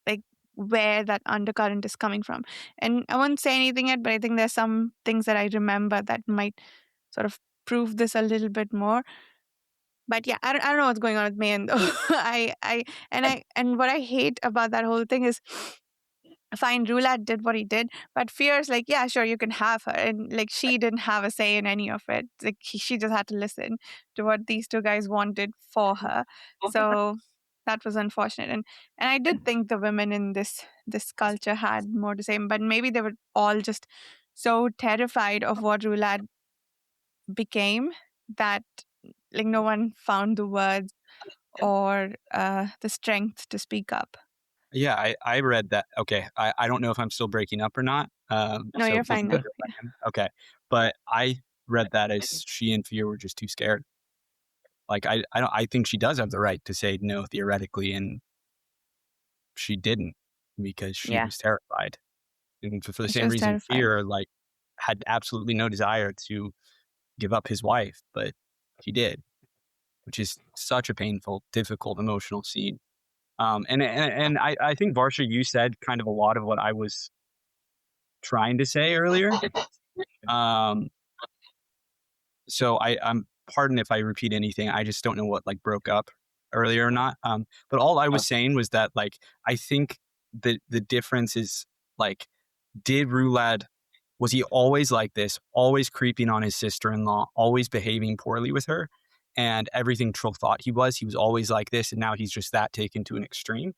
like where that undercurrent is coming from. And I won't say anything yet, but I think there's some things that I remember that might sort of prove this a little bit more. But yeah, I don't know what's going on with Mayan though. And what I hate about that whole thing is, fine, Rulad did what he did, but Fear's like, yeah, sure, you can have her. And like, she didn't have a say in any of it. Like, she just had to listen to what these two guys wanted for her. So that was unfortunate. And I did think the women in this culture had more to say, but maybe they were all just so terrified of what Rulad became that like no one found the words or the strength to speak up.
Yeah, I read that. Okay, I don't know if I'm still breaking up or not.
No, you're fine now.
Okay, but I read that as she and Fear were just too scared. Like I think she does have the right to say no theoretically, and she didn't because she was terrified, and for the same reason, Fear like had absolutely no desire to give up his wife, but he did, which is such a painful, difficult, emotional scene. And I think Varsha, you said kind of a lot of what I was trying to say earlier. So I'm pardon if I repeat anything. I just don't know what like broke up earlier or not. But all I was saying was that like I think the difference is like, did Rulad, was he always like this, always creeping on his sister-in-law, always behaving poorly with her? And everything Troll thought he was always like this, and now he's just that taken to an extreme?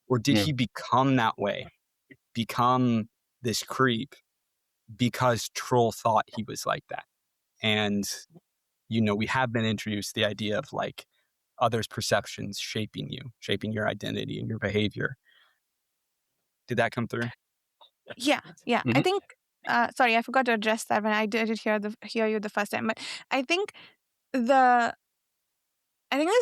Or did he become that way, become this creep because Troll thought he was like that? And, we have been introduced to the idea of like others' perceptions shaping you, shaping your identity and your behavior. Did that come through?
Yeah. I think. Sorry, I forgot to address that when I did hear you the first time. But I think there's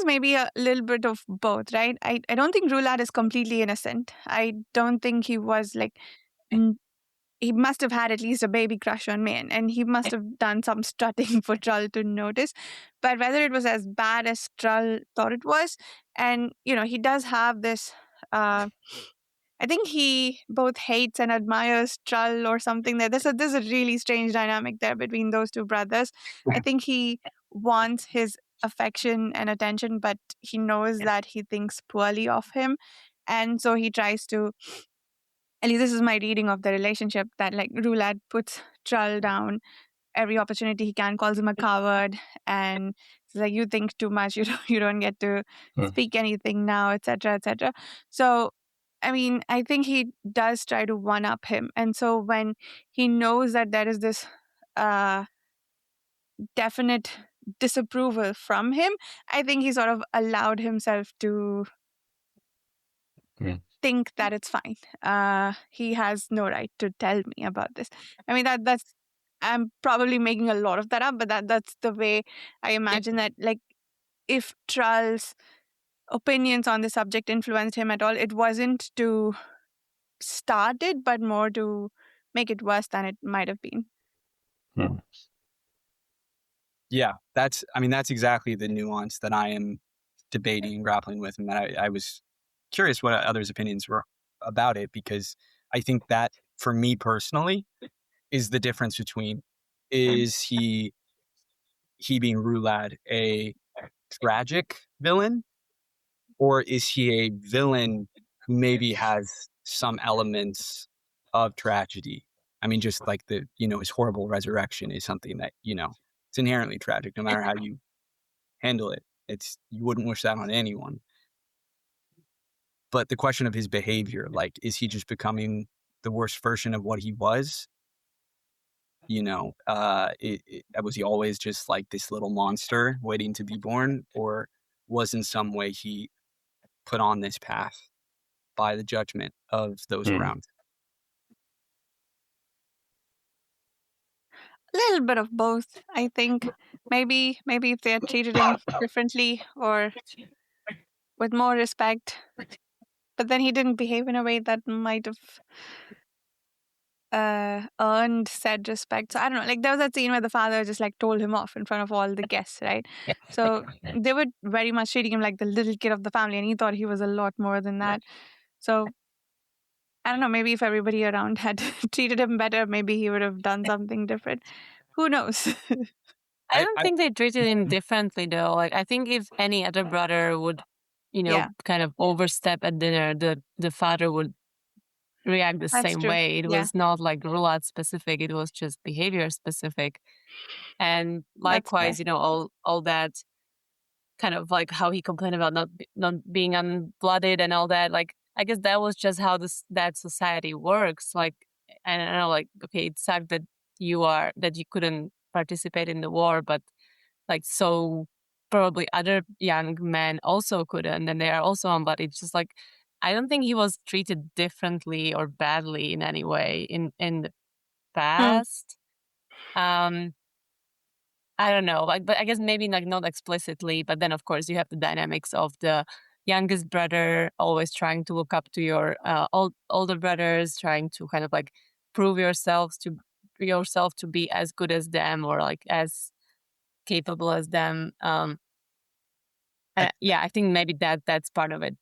maybe a little bit of both, right? I don't think Rulad is completely innocent. I don't think he was like. He must have had at least a baby crush on me, and he must have done some strutting for Trull to notice. But whether it was as bad as Trull thought it was, and he does have this. I think he both hates and admires Trull or something. There's a really strange dynamic there between those two brothers. I think he wants his affection and attention, but he knows that he thinks poorly of him, and so he tries to. At least this is my reading of the relationship, that like Rulad puts Trull down every opportunity he can, calls him a coward, and it's like, you think too much, you don't get to speak anything now, etc., etc. So I mean, I think he does try to one up him, and so when he knows that there is this definite disapproval from him, I think he sort of allowed himself to think that it's fine. He has no right to tell me about this. I mean, that's I'm probably making a lot of that up, but that's the way I imagine that. Like, if Trull's opinions on the subject influenced him at all, it wasn't to start it, but more to make it worse than it might have been.
Yeah, that's exactly the nuance that I am debating and grappling with, and that I was curious what others' opinions were about it, because I think that, for me personally, is the difference between, is he being Rulad a tragic villain, or is he a villain who maybe has some elements of tragedy? I mean, just like his horrible resurrection is something that, it's inherently tragic, no matter how you handle it. You wouldn't wish that on anyone. But the question of his behavior, like, is he just becoming the worst version of what he was? Was he always just like this little monster waiting to be born, or was in some way he put on this path by the judgment of those around?
A little bit of both, I think. Maybe if they had treated him differently or with more respect, but then he didn't behave in a way that might have earned said respect. So I don't know. Like, there was that scene where the father just like told him off in front of all the guests, right? So they were very much treating him like the little kid of the family, and he thought he was a lot more than that. So I don't know. Maybe if everybody around had treated him better, maybe he would have done something different. Who knows?
I don't think they treated him differently, though. Like, I think if any other brother would, kind of overstep at dinner, the father would react the same
true.
way. It was not like Rulad specific; it was just behavior specific. And likewise, all that kind of like how he complained about not being unblooded and all that. Like, I guess that was just how that society works. Like, I don't know, like, okay, it sucked that you couldn't participate in the war, but like, so probably other young men also couldn't, and they are also unblooded. It's just like, I don't think he was treated differently or badly in any way in the past. I don't know, like, but I guess maybe like not explicitly, but then of course you have the dynamics of the youngest brother always trying to look up to your older brothers, trying to kind of like prove yourself to be as good as them or like as capable as them. I think maybe that's part of it,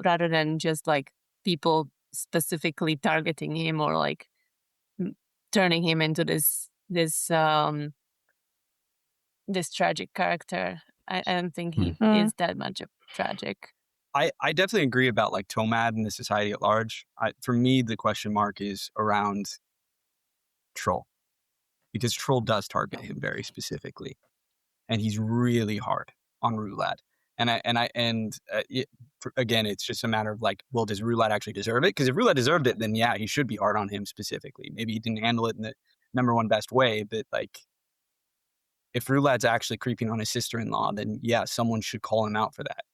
rather than just like people specifically targeting him or like turning him into this tragic character. I don't think he is that much of tragic.
I definitely agree about like Tomad and the society at large. For me, the question mark is around Troll, because Troll does target him very specifically, and he's really hard on Rulad. again, it's just a matter of like, well, does Rulad actually deserve it? Because if Rulad deserved it, then yeah, he should be hard on him specifically. Maybe he didn't handle it in the number one best way, but like, if Rulad's actually creeping on his sister-in-law, then yeah, someone should call him out for that.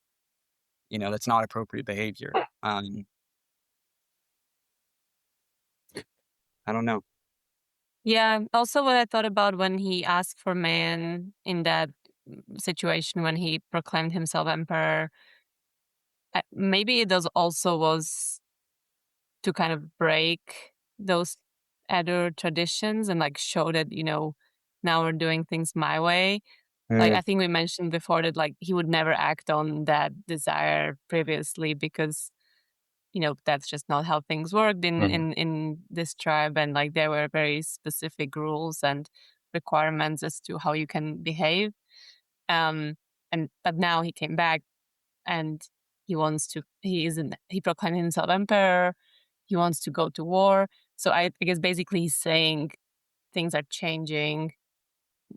That's not appropriate behavior. I don't know.
Yeah. Also, what I thought about when he asked for man in that situation when he proclaimed himself emperor, maybe it also was to kind of break those other traditions and like show that, now we're doing things my way. Like, I think we mentioned before that like he would never act on that desire previously because that's just not how things worked in this tribe, and like there were very specific rules and requirements as to how you can behave. But now he came back and he proclaimed himself emperor. He wants to go to war. So I guess basically he's saying things are changing.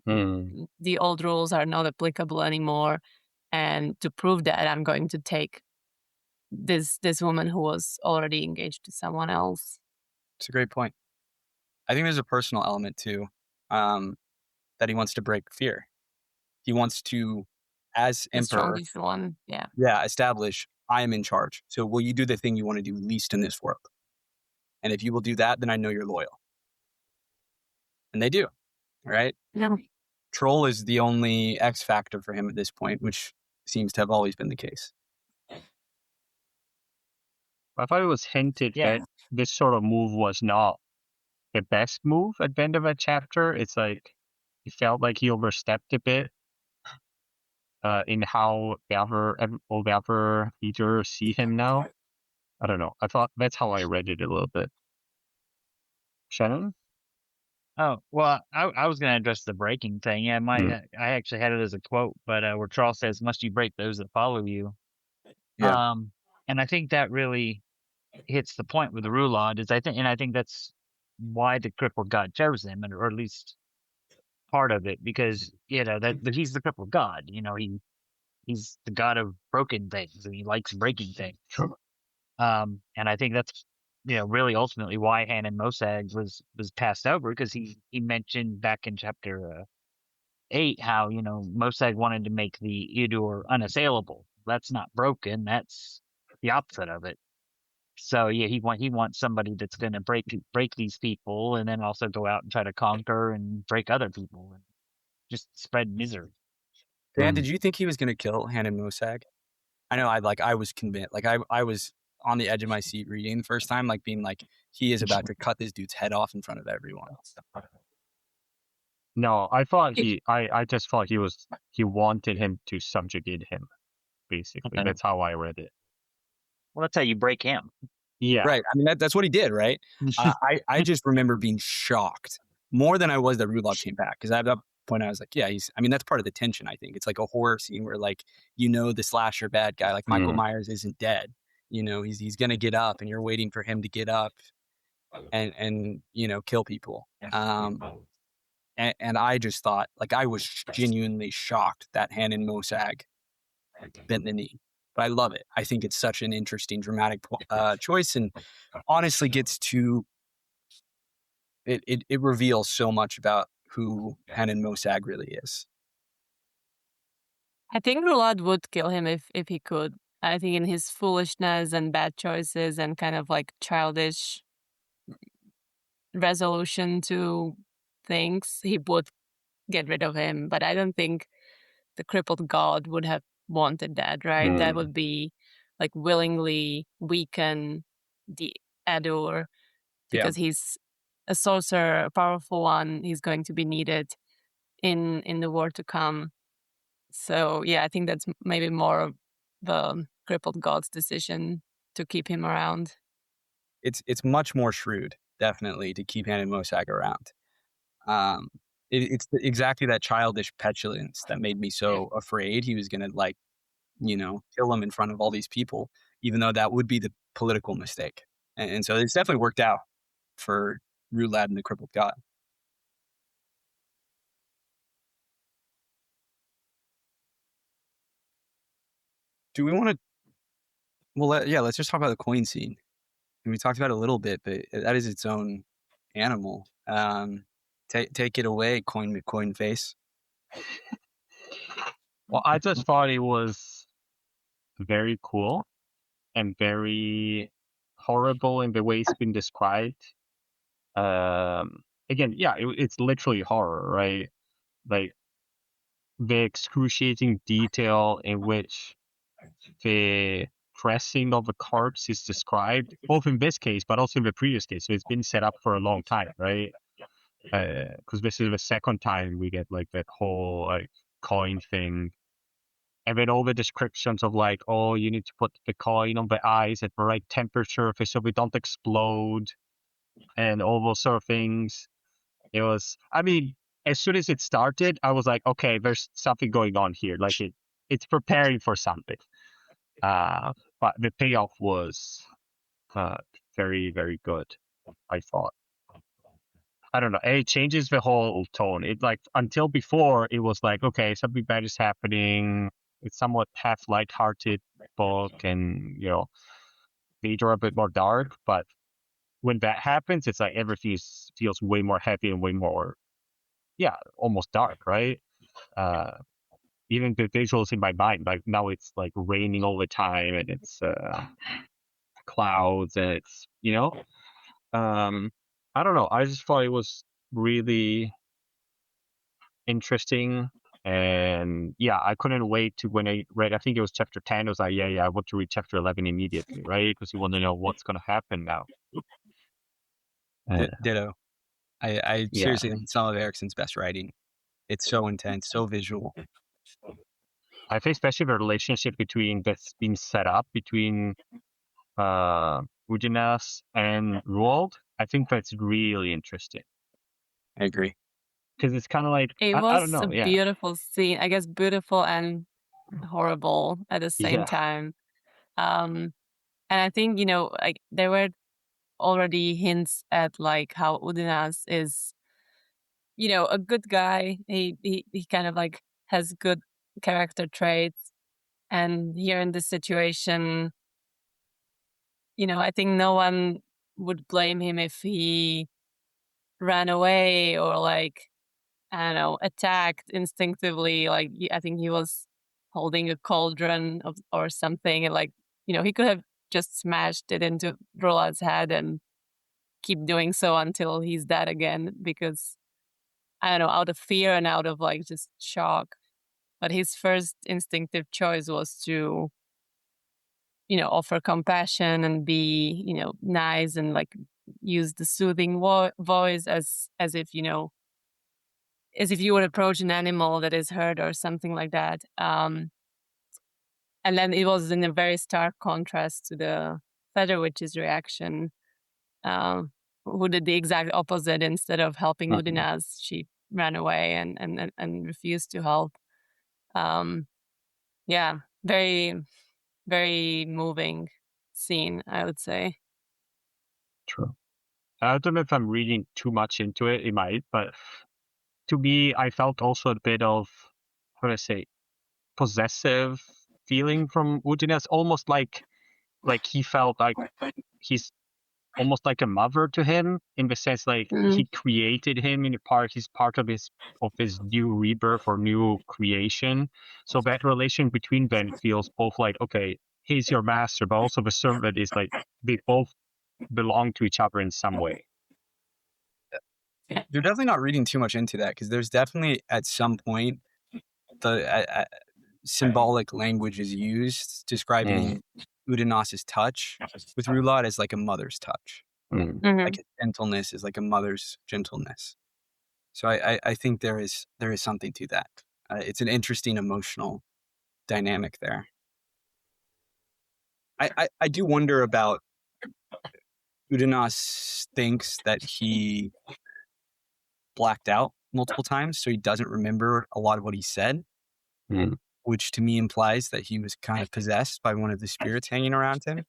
The old rules are not applicable anymore. And to prove that, I'm going to take this woman who was already engaged to someone else.
It's a great point. I think there's a personal element too, that he wants to break fear. He wants to, as
The
emperor,
strongest one, yeah,
establish I am in charge. So will you do the thing you want to do least in this world? And if you will do that, then I know you're loyal. And they do, right?
yeah.
Troll is the only X factor for him at this point, which seems to have always been the case.
I thought it was hinted
Yeah.
that this sort of move was not the best move at the end of a chapter. It's like it felt like he overstepped a bit in how the other leaders see him now. I don't know. I thought that's how I read it a little bit. Shannon?
Oh, well, I was going to address the breaking thing. Yeah, I actually had it as a quote, but where Charles says, "Must you break those that follow you?"
Yeah.
And I think that really hits the point with the Rulad. I think that's why the crippled God chose him, or at least part of it, because that he's the crippled God. He's the god of broken things, and he likes breaking things. And I think that's really ultimately why Hanan Mosag was passed over, because he mentioned back in chapter 8 how Mosag wanted to make the Idur unassailable. That's not broken. That's the opposite of it. So yeah, he wants somebody that's going to break these people, and then also go out and try to conquer and break other people and just spread misery.
Dan, did you think he was going to kill Hanan Mosag? I know I was convinced. Like I was on the edge of my seat reading the first time, like being like, he is about to cut this dude's head off in front of everyone.
No, I thought I just thought he wanted him to subjugate him, basically.
Okay.
That's how I read it.
Well, that's how you break him.
Yeah.
Right. I mean, that's what he did, right? I just remember being shocked more than I was that Rulad came back, because at that point I was like, yeah, that's part of the tension. I think it's like a horror scene where like, the slasher bad guy, like Michael Myers isn't dead. He's going to get up, and you're waiting for him to get up and kill people. And I just thought, like, I was genuinely shocked that Hanan Mosag bent the knee. But I love it. I think it's such an interesting, dramatic choice, and honestly gets to it reveals so much about who Hanan Mosag really is.
I think Rulad would kill him if he could. I think in his foolishness and bad choices and kind of like childish resolution to things, he would get rid of him. But I don't think the crippled god would have wanted that, right? That would be like willingly weaken the Adur, because he's a sorcerer, a powerful one. He's going to be needed in the war to come. So yeah, I think that's maybe more of the crippled god's decision to keep him around.
It's much more shrewd, definitely, to keep Hanan Mosag around. It's exactly that childish petulance that made me so afraid he was going to kill him in front of all these people, even though that would be the political mistake. And so it's definitely worked out for Rulad and the crippled god. Do we want to Well, let's just talk about the coin scene. And we talked about it a little bit, but that is its own animal. Take it away, coin face.
Well, I just thought it was very cool and very horrible in the way it's been described. Again, yeah, it's literally horror, right? Like the excruciating detail in which the dressing of the corpse is described, both in this case but also in the previous case. So it's been set up for a long time, right? Because this is the second time we get like that whole like coin thing. And then all the descriptions of like, oh, you need to put the coin on the eyes at the right temperature so they don't explode, and all those sort of things. It was, I mean, as soon as it started, I was like, okay, there's something going on here. Like it's preparing for something. But the payoff was very, very good, I thought. I don't know. It changes the whole tone. It like until before it was like, okay, something bad is happening. It's somewhat half lighthearted book, and these are a bit more dark. But when that happens, it's like everything feels way more heavy and way more, almost dark, right? Even the visuals in my mind, like now it's like raining all the time, and it's clouds, and it's I don't know. I just thought it was really interesting, and I couldn't wait to when I read. I think it was chapter 10. I was like, I want to read chapter 11 immediately, right? Because you want to know what's going to happen now.
Ditto. I seriously think some of Erikson's best writing. It's so intense, so visual.
I think especially the relationship that's been set up between Udinas and Rulad. I think that's really interesting.
I agree.
Because it's kind of like,
it
I don't
was
know,
a beautiful scene. I guess beautiful horrible at the same time. And I think, like there were already hints at like how Udinas is, a good guy. He kind of like has good character traits. And here in this situation, I think no one would blame him if he ran away or like, I don't know, attacked instinctively. Like, I think he was holding a cauldron or something. And like, he could have just smashed it into Rulad's head and keep doing so until he's dead again because, I don't know, out of fear and out of like just shock. But his first instinctive choice was to, offer compassion and be, nice and like use the soothing voice as if, as if you would approach an animal that is hurt or something like that. And then it was in a very stark contrast to the Feather Witch's reaction, who did the exact opposite. Instead of helping Udinas, she ran away and refused to help. Very, very moving scene, I would say.
True. I don't know if I'm reading too much into it. It might, but to me, I felt also a bit of, how do I say, possessive feeling from Udinas, almost like he felt like he's almost like a mother to him, in the sense like he created him in a part. He's part of his new rebirth or new creation. So that relation between them feels both like, okay, he's your master, but also the servant is like they both belong to each other in some way.
You're definitely not reading too much into that, because there's definitely at some point the symbolic language is used describing Udinas' touch with Rulad as like a mother's touch. Like a gentleness is like a mother's gentleness. So I think there is something to that. It's an interesting emotional dynamic there. I do wonder about Udinas thinks that he blacked out multiple times, so he doesn't remember a lot of what he said, which to me implies that he was kind of possessed by one of the spirits hanging around him.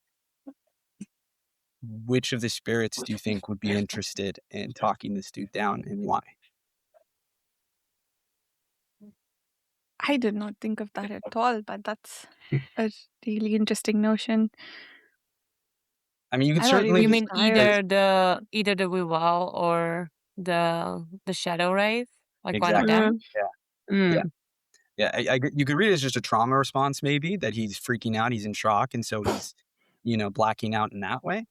Which of the spirits do you think would be interested in talking this dude down, and why?
I did not think of that at all, but that's a really interesting notion.
I mean, you could
I thought he
certainly.
You
was
mean
tired.
either the Wewal or the shadow wraith, like one of
Exactly.
them? Mm.
Yeah. You could read it as just a trauma response, maybe, that he's freaking out, he's in shock, and so he's, blacking out in that way.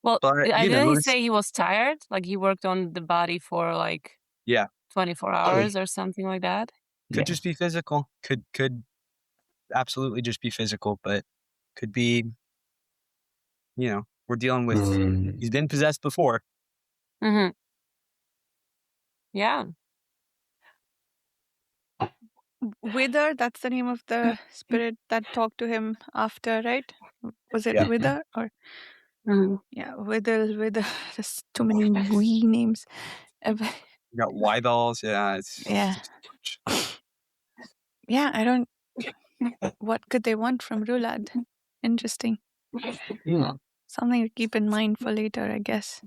Well,
But
didn't he say he was tired? Like he worked on the body for like
yeah,
24 hours or something like that?
could just be physical. Could absolutely just be physical, but could be, we're dealing with. He's been possessed before.
Mm-hmm. Yeah.
Wither, that's the name of the spirit that talked to him after, right? Was it
Yeah.
Wither or
Mhm.
yeah, Wither. There's too many wee names.
You got Wyballs. Yeah, it's
Yeah.
just too much.
Yeah, I don't. What could they want from Rulad? Interesting. Something to keep in mind for later, I guess.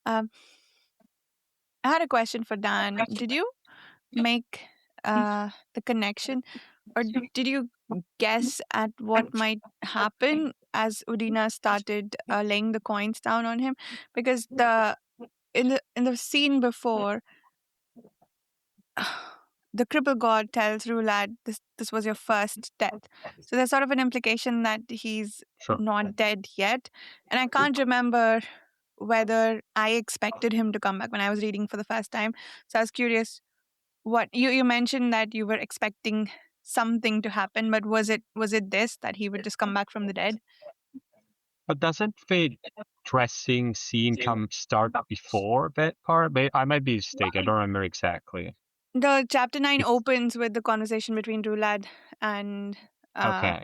I had a question for Dan. Did you make the connection, or did you guess at what might happen as Udina started laying the coins down on him? Because in the scene before, the Crippled God tells Rulad this was your first death. So there's sort of an implication that he's not dead yet. And I can't remember whether I expected him to come back when I was reading for the first time. So I was curious what you mentioned that you were expecting something to happen, but was it this that he would just come back from the dead?
But doesn't the dressing scene start before that part? I might be mistaken. I don't remember exactly.
The chapter 9 opens with the conversation between Rulad and
Okay.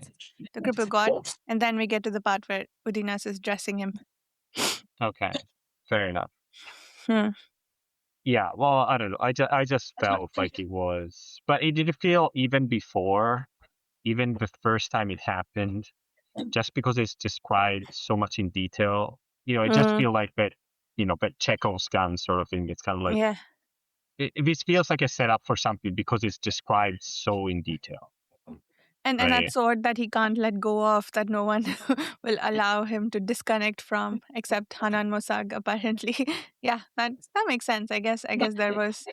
the Crippled God, and then we get to the part where Udinas is dressing him.
Okay. Fair enough.
Hmm.
Yeah. Well, I don't know. I just felt like it was, but it didn't feel even before, even the first time it happened, just because it's described so much in detail. It just feel like that. That Chekhov's gun sort of thing. It's kind of like
Yeah.
This feels like a setup for something because it's described so in detail.
And
Right.
that sword that he can't let go of, that no one will allow him to disconnect from, except Hanan Mosag, apparently. Yeah, that makes sense. I guess there was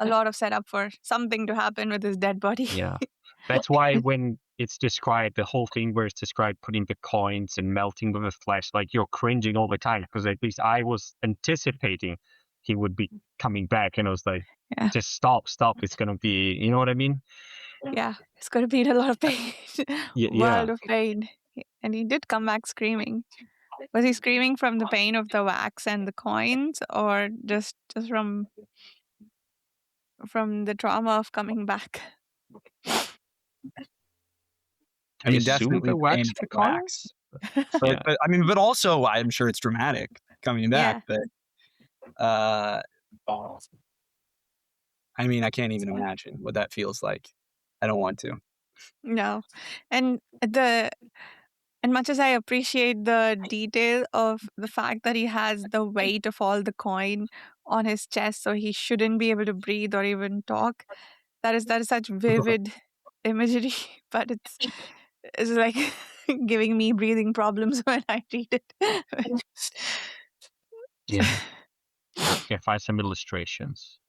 a lot of setup for something to happen with his dead body.
Yeah. That's why when it's described, the whole thing where it's described putting the coins and melting with the flesh, like you're cringing all the time, because at least I was anticipating he would be coming back, and I was like,
Yeah.
just stop. It's going to be, you know what I mean?
Yeah, it's going to be in a lot of pain.
Yeah.
World of pain. And he did come back screaming. Was he screaming from the pain of the wax and the coins, or just from the trauma of coming back?
I mean,
assume
definitely
the wax
pain of
the
the wax.
Yeah.
But also, I'm sure it's dramatic coming back.
Yeah.
But I mean, I can't even imagine what that feels like. I don't want to.
No. And much as I appreciate the detail of the fact that he has the weight of all the coin on his chest, so he shouldn't be able to breathe or even talk, that is such vivid imagery, but it's like giving me breathing problems when I read it.
Yeah. Okay, find some illustrations.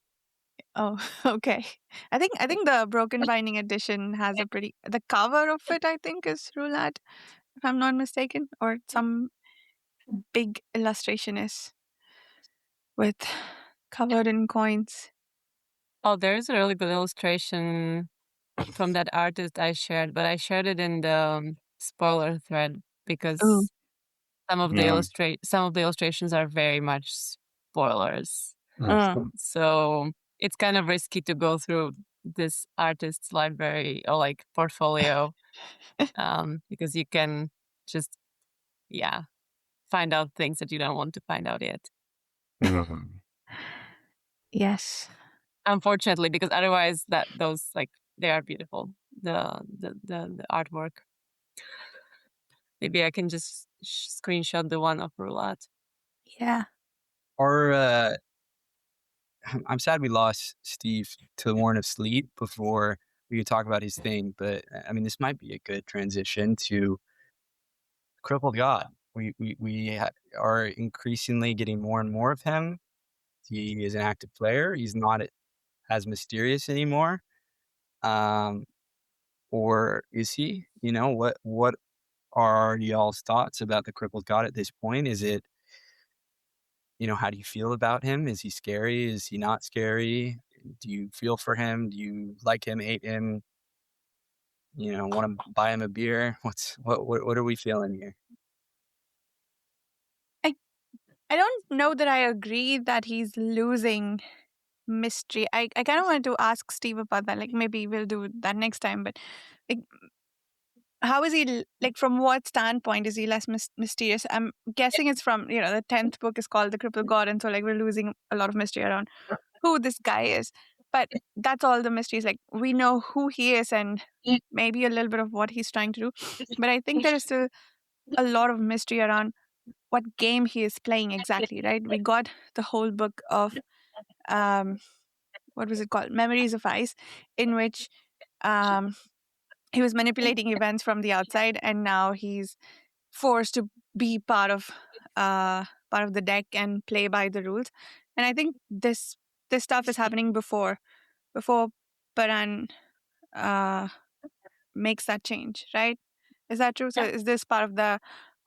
Oh, okay. I think the Broken Binding edition has the cover of it, I think, is Rulad, if I'm not mistaken, or some big illustration is with covered in coins.
Oh, there's a really good illustration from that artist I shared, but I shared it in the spoiler thread because
Ooh.
some of the illustrations are very much spoilers. So it's kind of risky to go through this artist's library or like portfolio because you can just find out things that you don't want to find out yet.
Yes.
Unfortunately, because otherwise those like they are beautiful. The artwork. Maybe I can just screenshot the one of Rulad.
Yeah.
Or I'm sad we lost Steve to the Warren of Sleep before we could talk about his thing, but I mean, this might be a good transition to Crippled God. We are increasingly getting more and more of him. He is an active player. He's not as mysterious anymore. Or is he? You know, what are y'all's thoughts about the Crippled God at this point? Is it, you know, how do you feel about him? Is he scary? Is he not scary? Do you feel for him? Do you like him, hate him? You know, want to buy him a beer? What are we feeling here?
I don't know that I agree that he's losing mystery. I kind of wanted to ask Steve about that. Like maybe we'll do that next time. But like, how is he? Like from what standpoint is he less mysterious? I'm guessing it's from the 10th book is called The Crippled God, and so like we're losing a lot of mystery around who this guy is. But that's all the mysteries. Like we know who he is and maybe a little bit of what he's trying to do. But I think there is still a lot of mystery around what game he is playing exactly, right? We got the whole book of what was it called? Memories of Ice, in which he was manipulating events from the outside, and now he's forced to be part of the deck and play by the rules. And I think this stuff is happening before Paran makes that change, right? Is that true? So is this part of the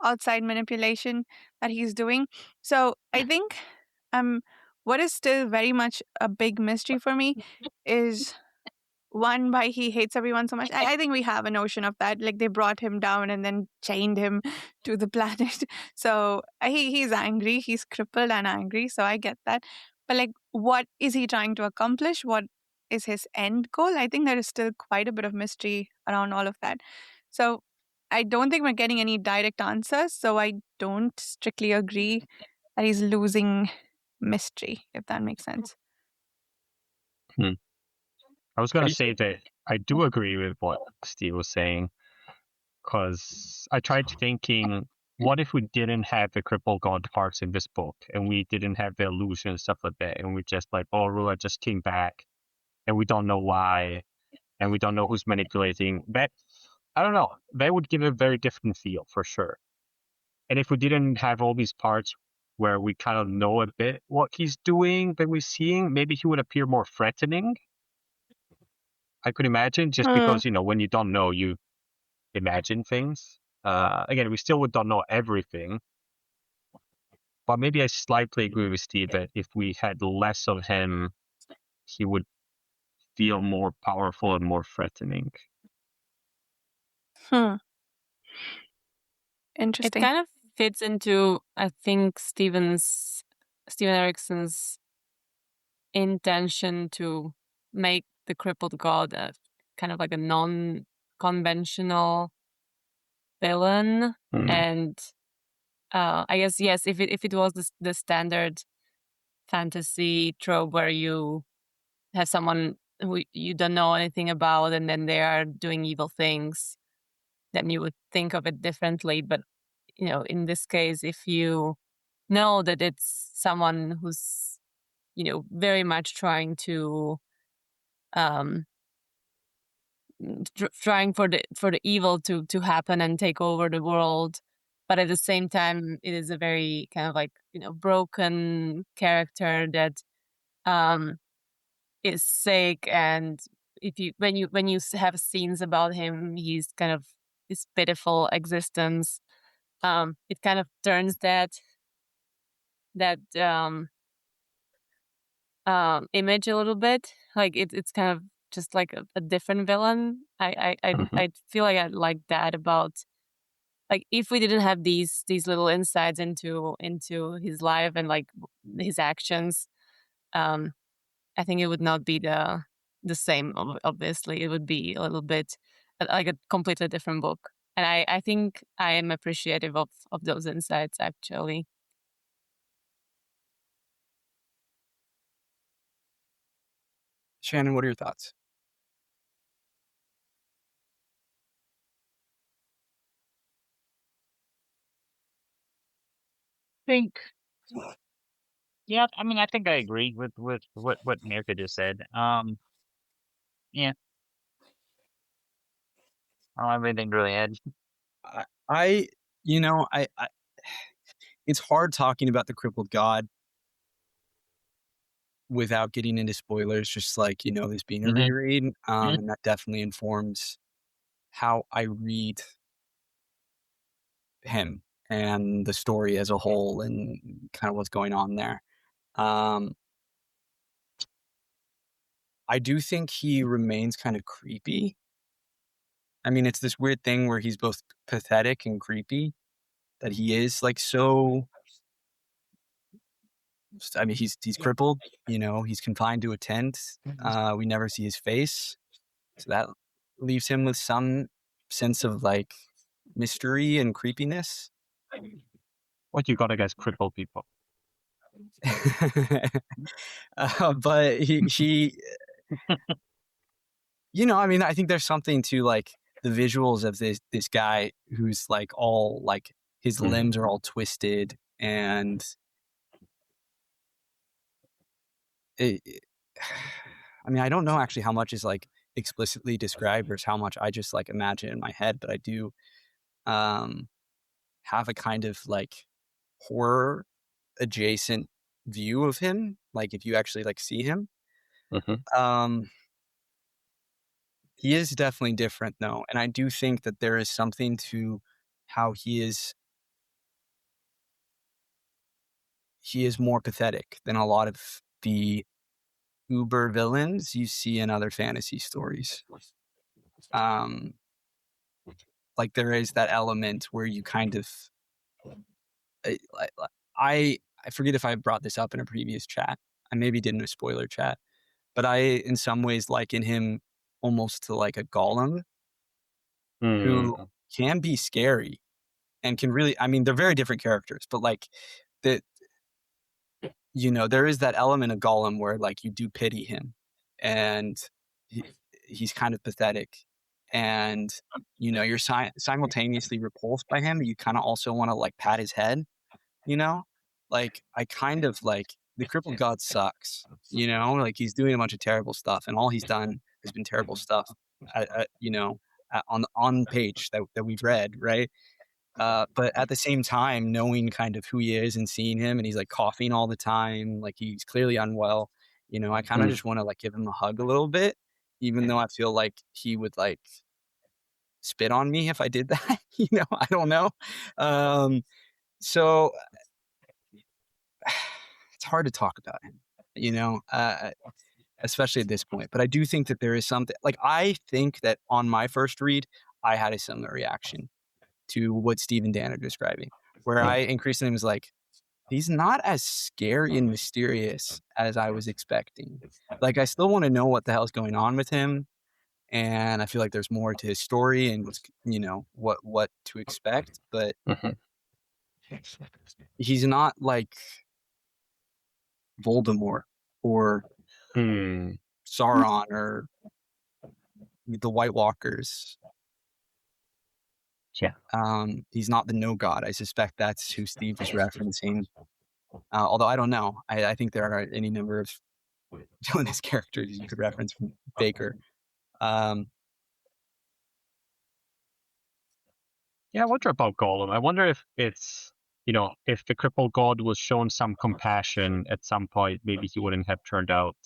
outside manipulation that he's doing? So I think what is still very much a big mystery for me is one, why he hates everyone so much. I think we have a notion of that. Like they brought him down and then chained him to the planet. So he's angry. He's crippled and angry. So I get that. But like, what is he trying to accomplish? What is his end goal? I think there is still quite a bit of mystery around all of that. So I don't think we're getting any direct answers. So I don't strictly agree that he's losing mystery, if that makes sense.
I was going to say that I do agree with what Steve was saying, because I tried thinking, what if we didn't have the Crippled God parts in this book, and we didn't have the illusion and stuff like that, and we just like, oh, Rulad just came back, and we don't know why, and we don't know who's manipulating. That, I don't know, that would give a very different feel, for sure. And if we didn't have all these parts where we kind of know a bit what he's doing that we're seeing, maybe he would appear more threatening. I could imagine, just because, when you don't know, you imagine things. Again, we still don't know everything. But maybe I slightly agree with Steve that if we had less of him, he would feel more powerful and more threatening.
Interesting.
It kind of fits into, I think, Steven Erikson's intention to make the Crippled God a kind of like a non-conventional villain. And I guess, yes, if it was the standard fantasy trope where you have someone who you don't know anything about and then they are doing evil things, then you would think of it differently. But in this case, if you know that it's someone who's very much trying to trying for the evil to happen and take over the world, but at the same time it is a very kind of like broken character that is sick, and when you have scenes about him, he's kind of this pitiful existence. It kind of turns that image a little bit. Like it's kind of just like a different villain. I feel like I like that about, like, if we didn't have these little insights into his life and like his actions, I think it would not be the same. Obviously, it would be a little bit like a completely different book. And I think I am appreciative of those insights, actually.
Shannon, what are your thoughts?
Think, Yeah, I mean, I think I agree with what Mirka just said. Yeah, I don't have anything to really add.
I it's hard talking about the Crippled God without getting into spoilers, just like, this being a
Mhm.
reread. And that definitely informs how I read him and the story as a whole and kind of what's going on there. I do think he remains kind of creepy. I mean, it's this weird thing where he's both pathetic and creepy, that he is like so. I mean, he's crippled. He's confined to a tent. We never see his face, so that leaves him with some sense of like mystery and creepiness.
What you got against crippled people?
But he I mean, I think there's something to like the visuals of this guy who's like all like his limbs are all twisted and I mean, I don't know actually how much is like explicitly described versus how much I just like imagine in my head, but I do have a kind of like horror adjacent view of him. Like if you actually like see him, he is definitely different though. And I do think that there is something to how he is more pathetic than a lot of the uber villains you see in other fantasy stories. Like there is that element where you kind of I forget if I brought this up in a previous chat. I maybe did in a spoiler chat, but I in some ways liken him almost to like a golem who can be scary and can really, I mean, they're very different characters, but like that, there is that element of Gollum where like you do pity him and he's kind of pathetic and, you're simultaneously repulsed by him, but you kind of also want to like pat his head, like I kind of like the Crippled God sucks, like he's doing a bunch of terrible stuff and all he's done has been terrible stuff, on page that we've read, right? But at the same time, knowing kind of who he is and seeing him and he's like coughing all the time, like he's clearly unwell, I kind of just want to like give him a hug a little bit, even though I feel like he would like spit on me if I did that, I don't know. So it's hard to talk about him, especially at this point. But I do think that there is something like, I think that on my first read, I had a similar reaction to what Steve and Dan are describing, where I increasingly was like, he's not as scary and mysterious as I was expecting. Like, I still want to know what the hell's going on with him. And I feel like there's more to his story and what to expect, but he's not like Voldemort or Sauron or the White Walkers.
Yeah.
He's not the No God. I suspect that's who Steve was referencing. Although I don't know. I think there are any number of villainous characters you could reference from Baker.
Yeah, I wonder about Gollum. I wonder if it's, if the Crippled God was shown some compassion at some point, maybe he wouldn't have turned out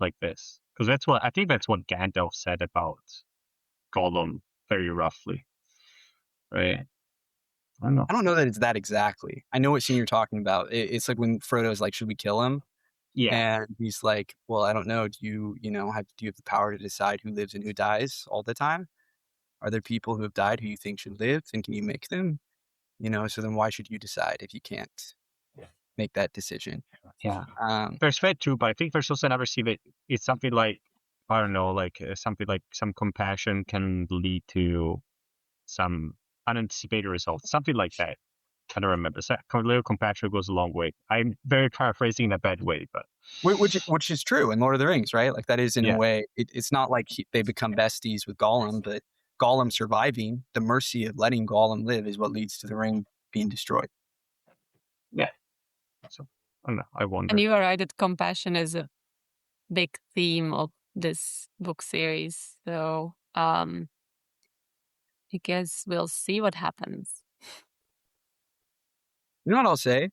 like this. Because I think that's what Gandalf said about Gollum, very roughly. Right? I don't
know that it's that exactly. I know what scene you're talking about. It's like when Frodo's like, should we kill him?
Yeah.
And he's like, well, I don't know. Do you have the power to decide who lives and who dies all the time? Are there people who have died who you think should live, and can you make them? So then why should you decide if you can't make that decision?
Yeah. There's that too, but I think there's also another scene that it's something like, I don't know, like something like some compassion can lead to some unanticipated results, something like that. I don't remember. So a little compassion goes a long way. I'm very paraphrasing in a bad way, but
which is true in Lord of the Rings, right? Like that is in a way. It's not like they become besties with Gollum, but Gollum surviving, the mercy of letting Gollum live, is what leads to the ring being destroyed.
Yeah. So I don't know. I wonder.
And you are right that compassion is a big theme of this book series. So I guess we'll see what happens.
You know what I'll say?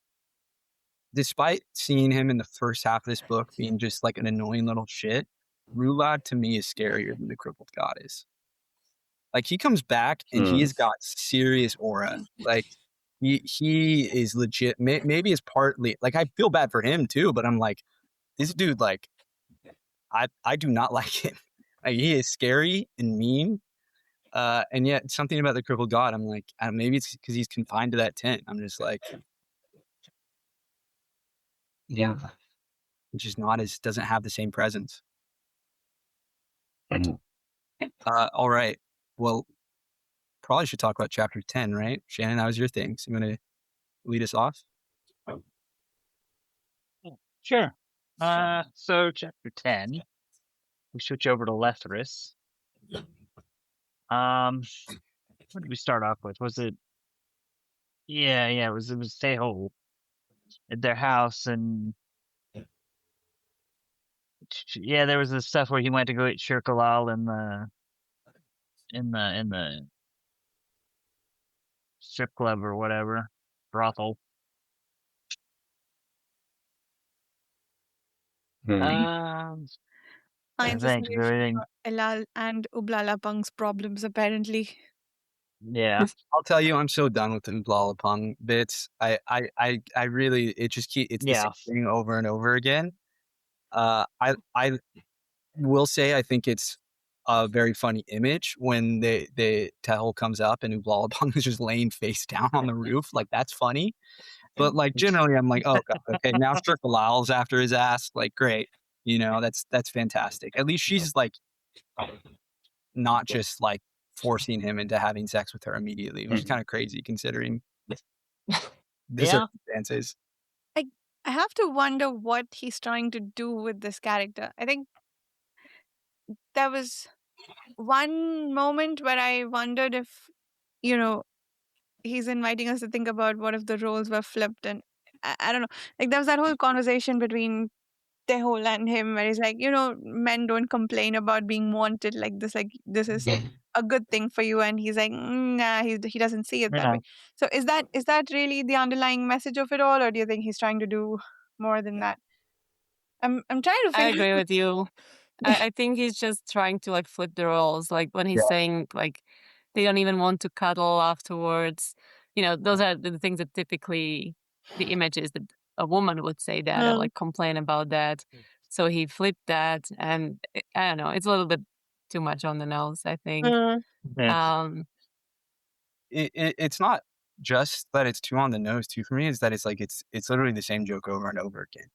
Despite seeing him in the first half of this book being just like an annoying little shit, Rulad to me is scarier than the Crippled God is. Like he comes back and he has got serious aura. Like he is legit. Maybe it's partly like I feel bad for him too, but I'm like, this dude, like I do not like him. Like he is scary and mean. And yet something about the Crippled God, I'm like, maybe it's because he's confined to that tent. I'm just like,
Yeah.
just not as doesn't have the same presence.
Mhm.
All right. Well, probably should talk about chapter 10, right? Shannon, that was your thing. So you want to lead us off?
Sure. So chapter 10, we switch over to Lethris. What did we start off with? Was it? Yeah, it was Tehol at their house, and yeah, there was this stuff where he went to go eat shirkalal in the strip club or whatever, brothel. I
Finds a
think
solution
everything.
for Elal and Ublalapang's problems, apparently.
Yeah,
I'll tell you, I'm so done with the Blalapang bits. I really, it's the
Yeah.
same thing over and over again. I will say I think it's a very funny image when Tehol comes up and Ublalapang is just laying face down on the roof. Like that's funny. But like generally I'm like, oh god, okay, now Lal's after his ass. Like great. You know, that's fantastic. At least she's like not just like forcing him into having sex with her immediately, which is kind of crazy considering the
Yeah.
circumstances.
I have to wonder what he's trying to do with this character. I think there was one moment where I wondered if, he's inviting us to think about what if the roles were flipped. And I don't know. Like, there was that whole conversation between Tehol and him where he's like, men don't complain about being wanted like this. Like, this is a good thing for you. And he's like, nah, he doesn't see it that
Yeah.
way. So is that really the underlying message of it all? Or do you think he's trying to do more than that? I'm trying to
I
figure
agree with you. I think he's just trying to like flip the roles. Like when he's saying like they don't even want to cuddle afterwards. Those are the things that typically the images that a woman would say that or like complain about that. So he flipped that, and I don't know. It's a little bit too much on the nose, I think.
Yeah.
It's not just that it's too on the nose too for me, is that it's like it's literally the same joke over and over again.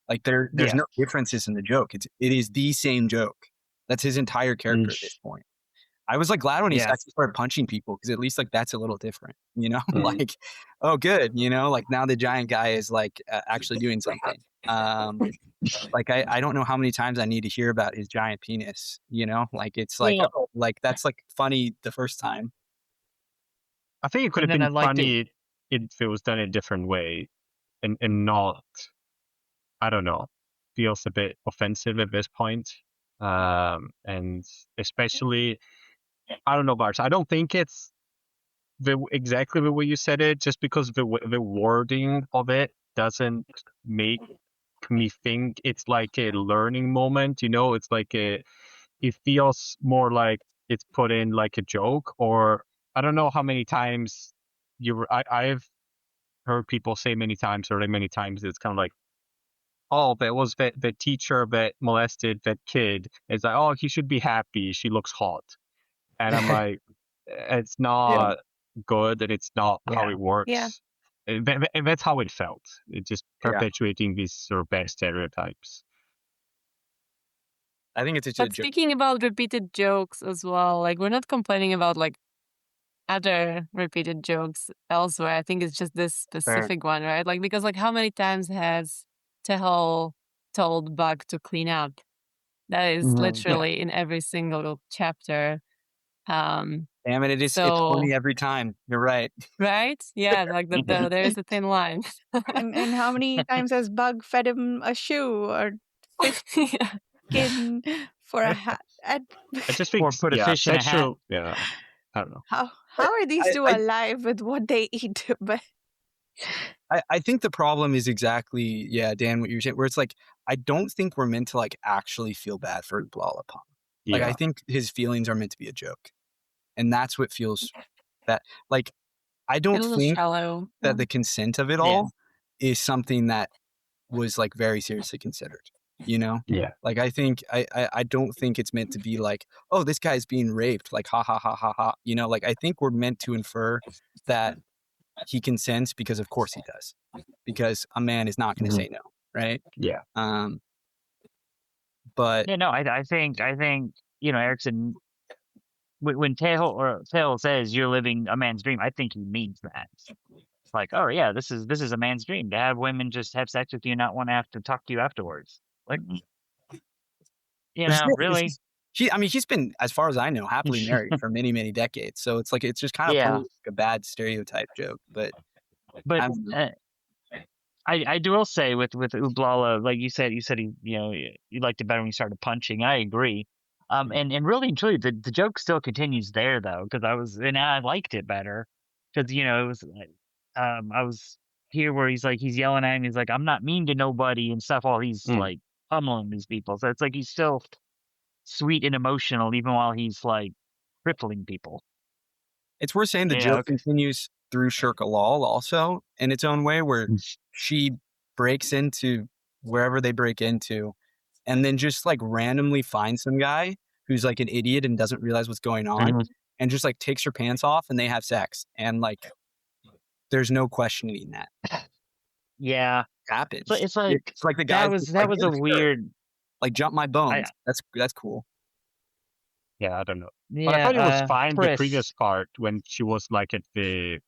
Like there's no differences in the joke. It is the same joke. That's his entire character at this point. I was like glad when he actually started punching people, because at least like that's a little different, like, oh good, like now the giant guy is like actually doing something. Like I don't know how many times I need to hear about his giant penis, like it's like, oh, like that's like funny the first time.
I think it could have
And then
been
I liked
funny if it was done a different way and not, I don't know, feels a bit offensive at this point. And especially, I don't know, Bart, I don't think it's exactly the way you said it, just because the wording of it doesn't make me think it's like a learning moment, it's like it feels more like it's put in like a joke, or I don't know how many times I've heard people say many times it's kind of like, oh, that was the teacher that molested that kid. It's like, oh, he should be happy, she looks hot. And I'm like, it's not good, and it's not how it works.
Yeah.
And that's how it felt. It's just perpetuating these sort of bad stereotypes.
I think it's a
But speaking about repeated jokes as well, like we're not complaining about like other repeated jokes elsewhere. I think it's just this specific one, right? Like because like how many times has Tehol told Bug to clean up? That is literally in every single chapter.
Damn it! It's
So-
funny every time. You're right.
Right? Yeah, like there's a thin line.
And how many times has Bug fed him a shoe or fish
Yeah.
skin for a hat? And
I just think
Or put a fish in a hat.
sexual. Yeah, I don't know.
how are these two
I-
alive with what they eat? But
I think the problem is exactly, Dan, what you're saying, where it's like, I don't think we're meant to like actually feel bad for Ublala. Like, I think his feelings are meant to be a joke. And that's what feels that, like, I
It
don't
was
think
shallow.
that the consent of it all is something that was like very seriously considered, you know?
Yeah.
Like, I think, I don't think it's meant to be like, oh, this guy's being raped, like, ha, ha, ha, ha, ha. You know, like, I think we're meant to infer that he consents because of course he does, because a man is not going to say no, right?
Yeah.
But
Yeah, no, I think Erikson, when Tail says you're living a man's dream, I think he means that. It's like, oh yeah, this is a man's dream to have women just have sex with you and not want to have to talk to you afterwards. Like, really.
He's been, as far as I know, happily married for many, many decades. So it's like, it's just kind of like a bad stereotype joke. But
I will say with Ublala, like you said he, you liked it better when he started punching. I agree. And really and truly, the joke still continues there though, because I liked it better because it was I was here where he's yelling at him. He's like, I'm not mean to nobody and stuff. While he's like pummeling these people, so it's like he's still sweet and emotional even while he's like crippling people.
It's worth saying the joke continues through Shirkalal also in its own way, where she breaks into wherever they break into and then just like randomly finds some guy who's like an idiot and doesn't realize what's going on and just like takes her pants off and they have sex. And like, there's no questioning that.
Yeah.
It happens.
So it's like
the guy
that was a weird,
like, jump my bones. That's cool.
Yeah, I don't know.
yeah,
But I thought it was fine the
Chris.
previous part when she was like at the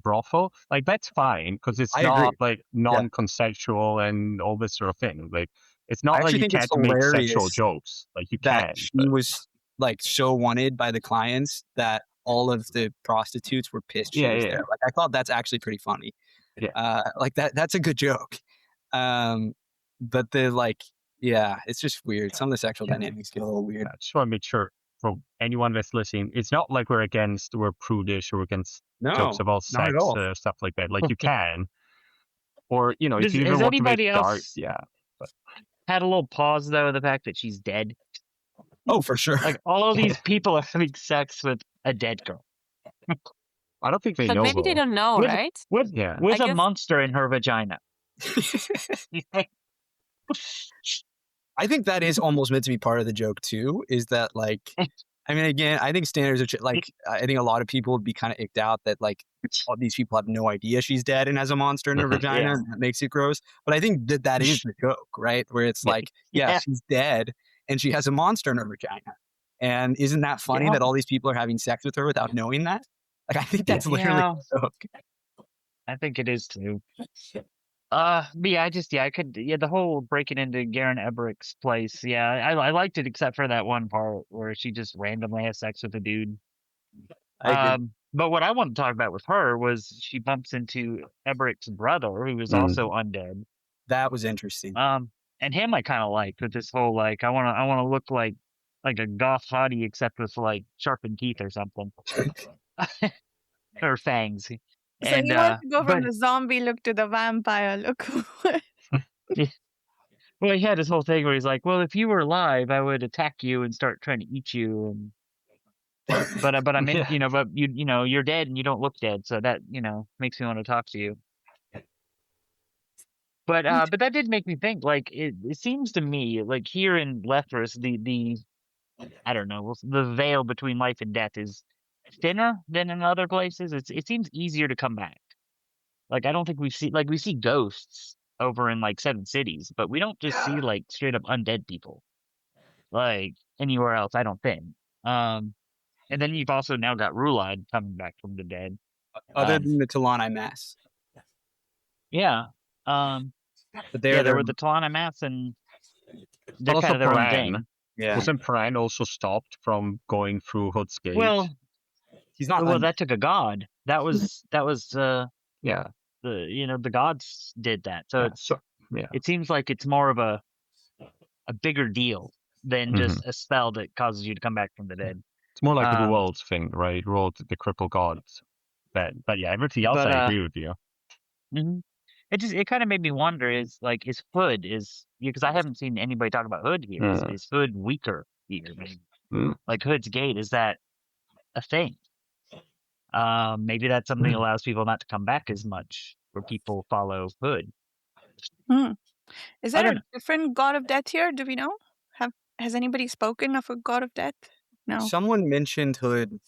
brothel. Like that's fine because it's
I
not
agree.
like non-consensual and all this sort of thing. Like it's not like you
think it's
can't make sexual
hilarious
jokes. Like you
that
can.
she
but-
was like so wanted by the clients that all of the prostitutes were pissed she was there. Like, I thought that's actually pretty funny.
Yeah.
Like that's a good joke. But it's just weird. Some of the sexual dynamics get a little weird.
I just want to make sure for anyone that's listening, it's not like we're prudish or against jokes about
not
sex
at all.
stuff like that. Like you can, or if you even
Has
want to make
anybody
dark,
else had a little pause though, the fact that she's dead?
Oh, for sure.
Like all of these people are having sex with a dead girl.
I don't think they
But
know.
maybe they don't know,
With-
right?
With
I
a
guess-
monster in her vagina.
I think that is almost meant to be part of the joke too, is that like, I mean, again, I think standards are like, I think a lot of people would be kind of icked out that like all these people have no idea she's dead and has a monster in her vagina and that makes it gross. But I think that is the joke, right? Where it's like, she's dead and she has a monster in her vagina. And isn't that funny that all these people are having sex with her without knowing that? Like, I think that's literally the joke.
I think it is too. I could, the whole breaking into Garen Eberik's place. Yeah, I liked it except for that one part where she just randomly has sex with a dude.
I agree.
But what I want to talk about with her was she bumps into Eberik's brother, who was also undead.
That was interesting.
And him I kind of liked with this whole like I want to look like a goth hottie except with like sharpened teeth or something, or fangs.
So you want to go from the zombie look to the vampire look.
Well, he had this whole thing where he's like, "Well, if you were alive, I would attack you and start trying to eat you." But I'm in, but you're dead and you don't look dead, so that makes me want to talk to you. But that did make me think. Like it seems to me like here in Lethris, the I don't know, the veil between life and death is thinner than in other places. It seems easier to come back. Like I don't think we see ghosts over in like 7 cities, but we don't just see like straight up undead people like anywhere else. I don't think. And then you've also now got Rulad coming back from the dead.
Other than the Talani Mass.
Yeah.
But
there were the Talana Mass and they're
Also
kind of their own
Bran.
thing.
Yeah.
Wasn't Pran also stopped from going through Hood's gate?
Well,
He's not.
that took a god. That was
yeah.
the gods did that. So
Yeah.
it's
So, yeah.
it seems like it's more of a bigger deal than just a spell that causes you to come back from the dead.
It's more like a Rulad thing, right? Rulad, the Crippled God. But yeah, everything else
But,
I agree with you.
Mhm. It kind of made me wonder is Hood because I haven't seen anybody talk about Hood here. Is Hood weaker here? Like Hood's gate, is that a thing? Maybe that's something that allows people not to come back as much, where people follow Hood.
Is
I
there
don't
a different god of death here? Do we know? Has anybody spoken of a god of death? No.
Someone mentioned Hood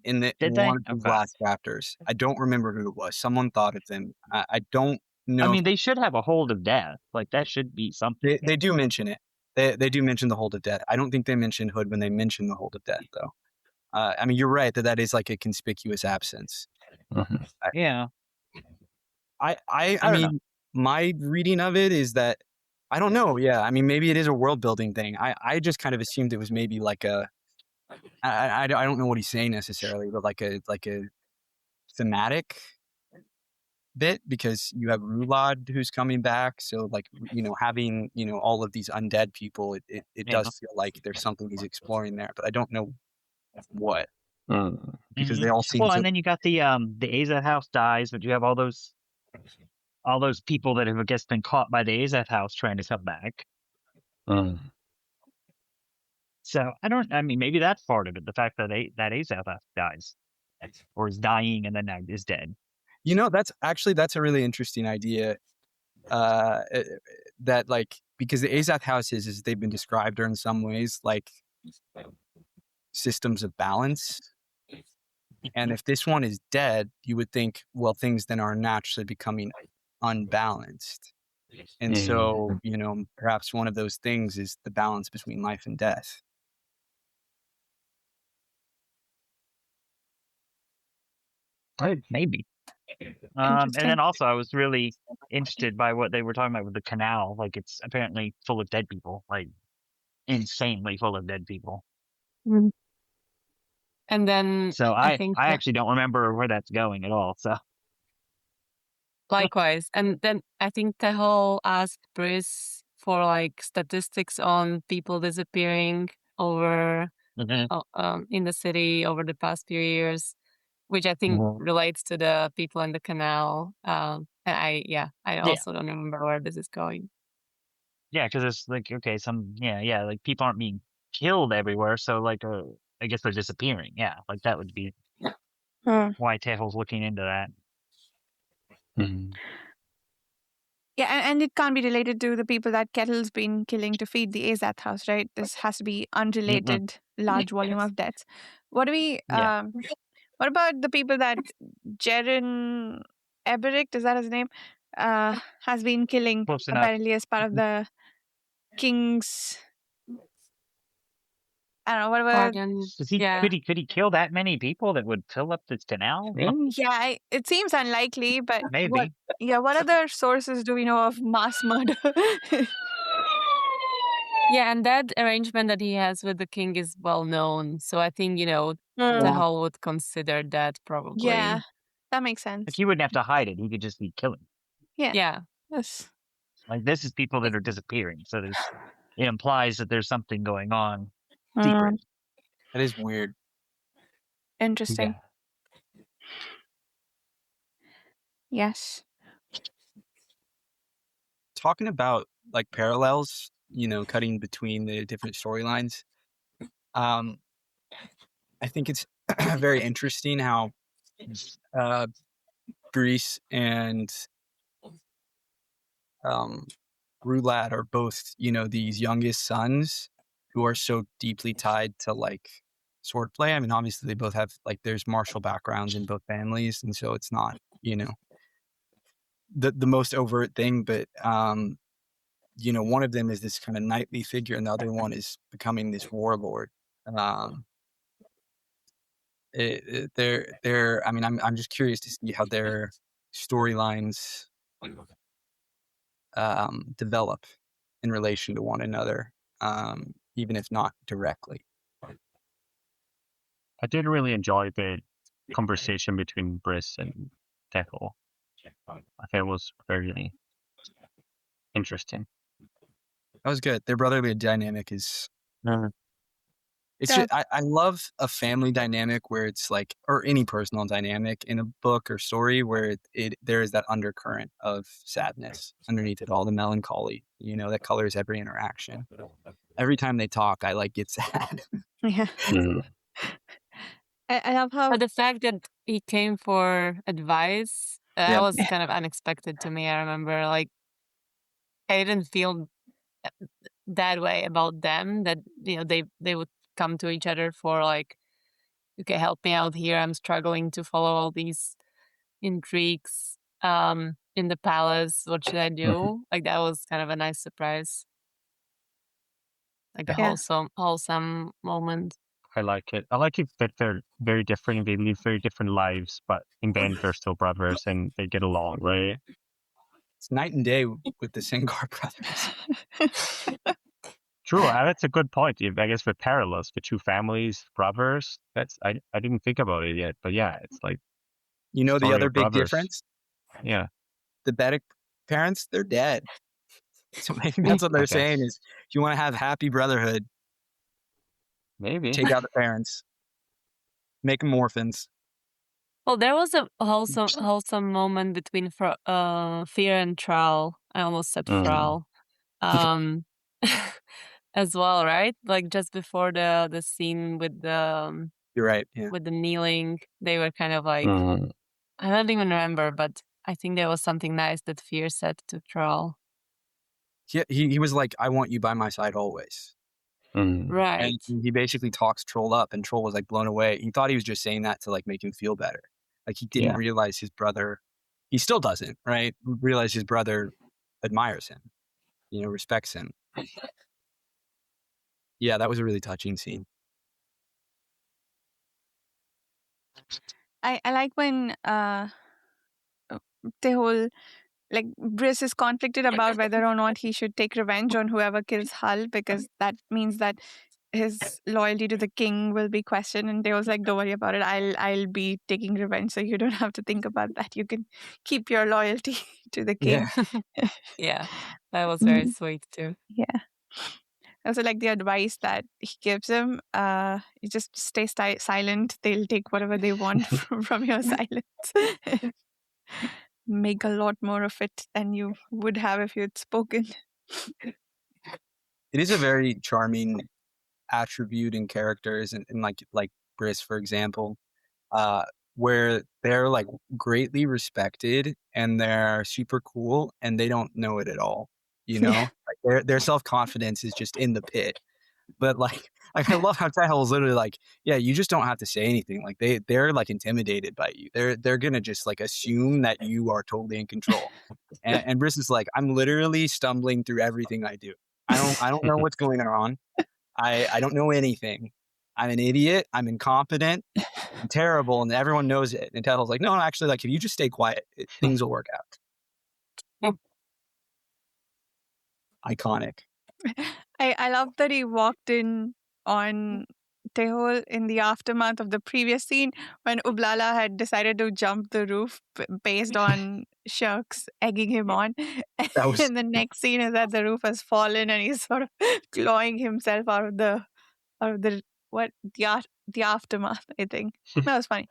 in
Did
one
they?
of these
Okay.
last chapters. I don't remember who it was. Someone thought of them. I don't know.
I mean, they should have a hold of death. Like that should be something.
They do mention it. They do mention the hold of death. I don't think they mentioned Hood when they mention the hold of death, though. I mean, you're right that is like a conspicuous absence.
Yeah.
I
don't know.
mean, my reading of it is that I don't know. Yeah, I mean, maybe it is a world building thing. I just kind of assumed it was maybe like a. I don't know what he's saying necessarily, but like a thematic bit, because you have Rulad who's coming back. So like, having, all of these undead people, it does feel like there's something he's exploring there, but I don't know what, because they all seem
Well,
to.
and then you got the Azeth house dies, but you have all those people that have, I guess, been caught by the Azeth house trying to come back. So I mean, maybe that's part of it. The fact that that Azeth house dies, or is dying, and then now is dead.
That's a really interesting idea. That like, because the Azeth houses, as they've been described, are in some ways like systems of balance. And if this one is dead, you would think, well, things then are naturally becoming unbalanced. And so, perhaps one of those things is the balance between life and death.
Maybe. And then also, I was really interested by what they were talking about with the canal. Like, it's apparently full of dead people, like insanely full of dead people.
And then
So
I think
I actually don't remember where that's going at all. So
likewise. And then I think Tehol asked Brice for like statistics on people disappearing over in the city over the past few years, which I think relates to the people in the canal. And I also don't remember where this is going.
Yeah, because it's like, okay, like people aren't being killed everywhere, so like I guess they're disappearing. Yeah, like that would be why Tehel's looking into that.
Yeah, and it can't be related to the people that Kettle's been killing to feed the Azeth house, right? This has to be unrelated, large volume of deaths. What do we? What about the people that Jaren Eberic, is that his name? Has been killing
Close enough.
apparently as part of the king's. I don't know. What about?
Could he kill that many people that would fill up this canal?
Yeah, it seems unlikely, but
maybe.
What other sources do we know of mass murder?
Yeah, and that arrangement that he has with the king is well known. So I think, Tehol would consider that probably.
Yeah, that makes sense.
Like he wouldn't have to hide it. He could just be killing.
Yeah. Yes.
Like this is people that are disappearing. So it implies that there's something going on secret.
That is weird.
Interesting. Yeah. Yes.
Talking about like parallels, cutting between the different storylines. I think it's very interesting how Brice and Rulad are both, these youngest sons who are so deeply tied to like swordplay. I mean, obviously they both have like, there's martial backgrounds in both families, and so it's not, the most overt thing, but one of them is this kind of knightly figure, and the other one is becoming this warlord. They're. I mean, I'm just curious to see how their storylines develop in relation to one another. even if not directly.
I did really enjoy the conversation between Briss and Tekel. I think it was very interesting.
That was good. Their brotherly dynamic is. It's
Yeah.
just, I love a family dynamic where it's like, or any personal dynamic in a book or story where there is that undercurrent of sadness underneath it all, the melancholy, that colors every interaction. Every time they talk, I like get sad.
Yeah. I love how
But the fact that he came for advice, that was kind of unexpected to me. I remember, like, I didn't feel that way about them, that, they would come to each other for, like, okay, help me out here. I'm struggling to follow all these intrigues in the palace. What should I do? Like, that was kind of a nice surprise. Like a wholesome moment.
I like it. I like it that they're very different. They live very different lives, but in the end, they're still brothers and they get along, right?
It's night and day with the Singar brothers.
True, that's a good point. I guess with parallels, the two families, brothers. I didn't think about it yet, but yeah, it's like
the
story
other
of
big
brothers.
difference.
Yeah,
the Bedic parents, they're dead. So maybe that's what they're
guess.
saying is, if you want to have happy brotherhood,
maybe
take out the parents, make them orphans.
Well, there was a wholesome moment between Fear and Thrall. I almost said Thrall. As well, right? Like just before the scene with the
You're right. Yeah.
with the kneeling, they were kind of like, I don't even remember, but I think there was something nice that Fear said to Thrall.
He was like, I want you by my side always.
Right.
And he basically talks Troll up, and Troll was like blown away. He thought he was just saying that to like make him feel better. Like he didn't realize his brother, he still doesn't, right? Realize his brother admires him, respects him. Yeah, that was a really touching scene.
I like when the whole, like, Briss is conflicted about whether or not he should take revenge on whoever kills Hull, because that means that his loyalty to the king will be questioned. And they was like, don't worry about it. I'll be taking revenge, so you don't have to think about that. You can keep your loyalty to the king.
Yeah, that was very sweet too.
Yeah. I also like the advice that he gives him. You just stay silent. They'll take whatever they want from your silence. Make a lot more of it than you would have if you had spoken.
It is a very charming attribute in characters, and like Briss, for example, where they're like greatly respected and they're super cool and they don't know it at all. Like their self-confidence is just in the pit. But like I love how Tehel is literally like, yeah, you just don't have to say anything. Like they're like intimidated by you. They're gonna just like assume that you are totally in control. And Briss is like, I'm literally stumbling through everything I do. I don't know what's going on. I don't know anything. I'm an idiot. I'm incompetent. I'm terrible, and everyone knows it. And Tehel's like, no, actually, like if you just stay quiet, things will work out. Iconic.
I love that he walked in on Tehol in the aftermath of the previous scene when Ublala had decided to jump the roof based on Shirk's egging him on. And the next scene is that the roof has fallen and he's sort of clawing himself out of the aftermath, I think. That was funny.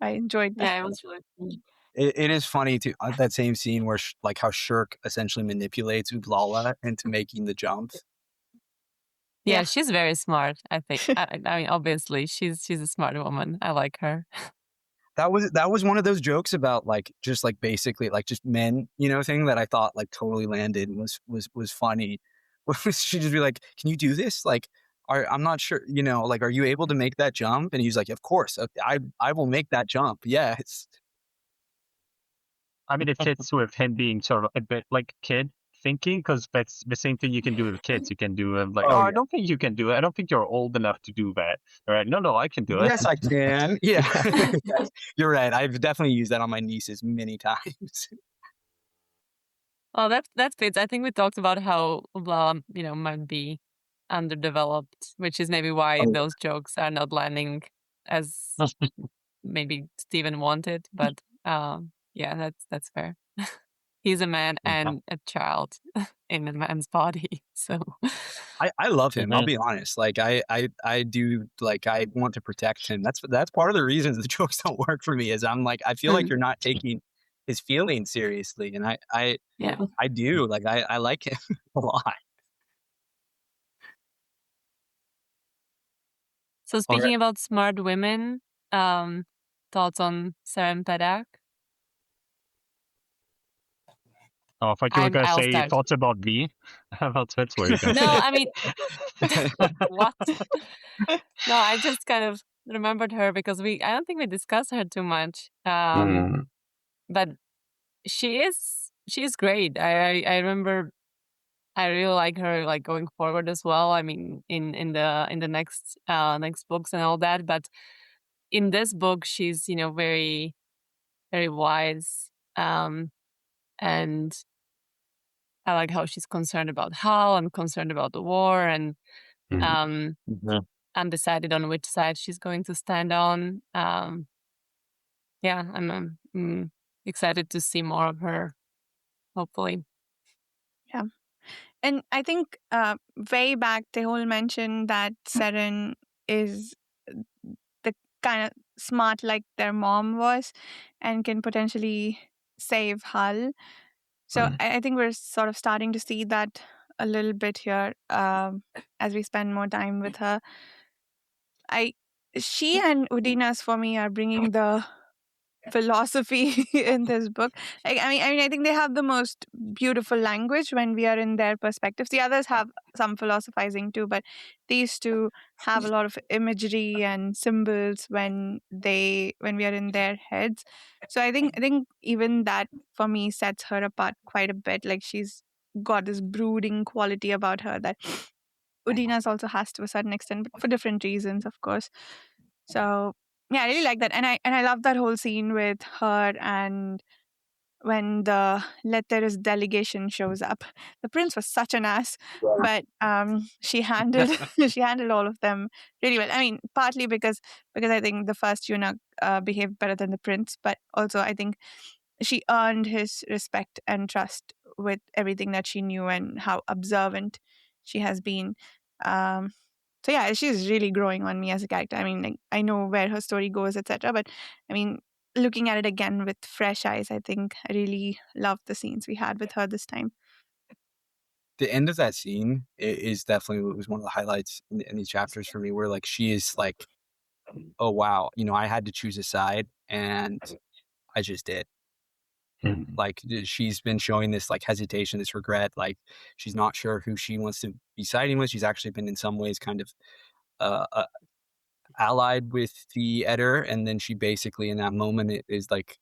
I enjoyed that.
Yeah, it was really funny.
It is funny too, that same scene where like how Shirk essentially manipulates Ublala into making the jump.
Yeah, she's very smart, I think. I mean, obviously, she's a smart woman. I like her.
That was one of those jokes about like just like basically like just men, thing that I thought like totally landed and was funny. She'd just be like, "Can you do this? Like, I'm not sure, like, are you able to make that jump?" And he's like, "Of course, I will make that jump." Yeah,
I mean, it fits with him being sort of a bit like kid thinking, because that's the same thing you can do with kids. You can do like, I don't think you can do it. I don't think you're old enough to do that. All right, no, I can do it.
Yes, I can. Yeah, you're right. I've definitely used that on my nieces many times.
Well, that fits. I think we talked about how Ublala, might be underdeveloped, which is maybe why those jokes are not landing as maybe Steven wanted. But yeah, that's fair. He's a man and a child in a man's body, so
I love him. I'll be honest. Like I do. Like I want to protect him. That's part of the reasons the jokes don't work for me. Is I'm like I feel like you're not taking his feelings seriously, and I do. Like I like him a lot.
So speaking about smart women, thoughts on Seren Pedak?
Oh, I thought you were going to
I'll
say
start.
thoughts about me. That's what you're going to say.
No, I mean, what? No, I just kind of remembered her because I don't think we discussed her too much. But she is great. I remember I really like her like going forward as well. I mean, in the next books and all that. But in this book, she's very, very wise. And I like how she's concerned about Hal and concerned about the war and undecided on which side she's going to stand on. Yeah, I'm excited to see more of her, hopefully.
Yeah. And I think way back, they whole mentioned that Seren is the kind of smart like their mom was and can potentially save Hull. So I think we're sort of starting to see that a little bit here as we spend more time with her. She and Udinas for me are bringing the philosophy in this book. I think they have the most beautiful language when we are in their perspectives. The others have some philosophizing too, but these two have a lot of imagery and symbols when we are in their heads. So I think even that for me sets her apart quite a bit. Like she's got this brooding quality about her that Udinas also has to a certain extent, but for different reasons, of course. So yeah, I really like that, and I love that whole scene with her and when the Letteris delegation shows up. The prince was such an ass, but she handled she handled all of them really well. I mean, partly because I think the first eunuch behaved better than the prince, but also I think she earned his respect and trust with everything that she knew and how observant she has been. So yeah, she's really growing on me as a character. I mean, like I know where her story goes, etc. But I mean, looking at it again with fresh eyes, I think I really loved the scenes we had with her this time.
The end of that scene is definitely was one of the highlights in these chapters for me, where like she is like, oh wow, I had to choose a side, and I just did. Like she's been showing this like hesitation, this regret, like she's not sure who she wants to be siding with. She's actually been in some ways kind of allied with the editor, and then she basically in that moment it is like,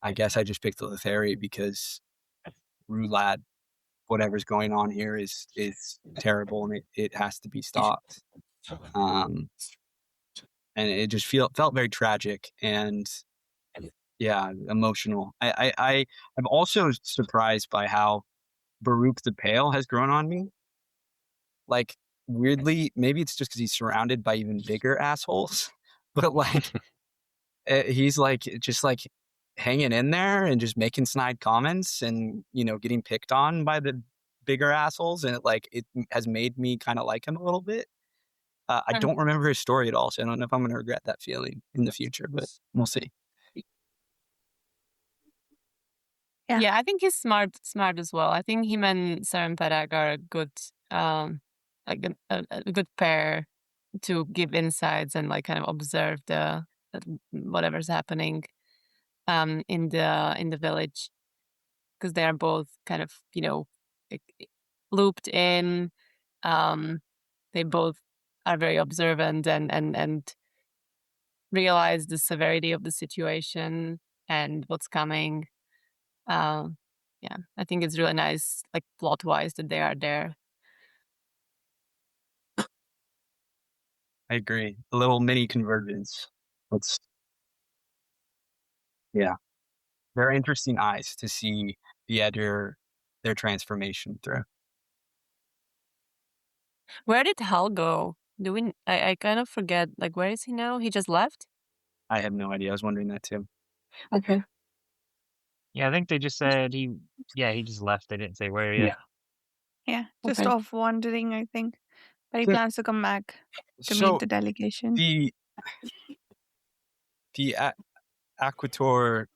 I guess I just picked the theory because Rulad, whatever's going on here is terrible and it has to be stopped. And it just felt very tragic and yeah, emotional. I'm also surprised by how Baruch the Pale has grown on me. Like weirdly, maybe it's just because he's surrounded by even bigger assholes, but like he's like just like hanging in there and just making snide comments and getting picked on by the bigger assholes, and it has made me kind of like him a little bit. I don't remember his story at all, so I don't know if I'm going to regret that feeling in the future, but we'll see.
Yeah, I think he's smart as well. I think him and Seren Pedak are a good, like a good pair to give insights and like kind of observe the whatever's happening, in the village, because they are both kind of like, looped in. They both are very observant and realize the severity of the situation and what's coming. Yeah, I think it's really nice, like plot wise, that they are there.
I agree. A little mini convergence. Yeah, very interesting eyes to see the editor, their transformation through.
Where did Hal go? I kind of forget. Like, where is he now? He just left?
I have no idea. I was wondering that too.
Okay.
Yeah, I think they just said he just left. They didn't say where yet.
Yeah, just
Okay.
off wandering, I think. But he
So-
plans to come back to
So
meet the delegation.
the Aquator.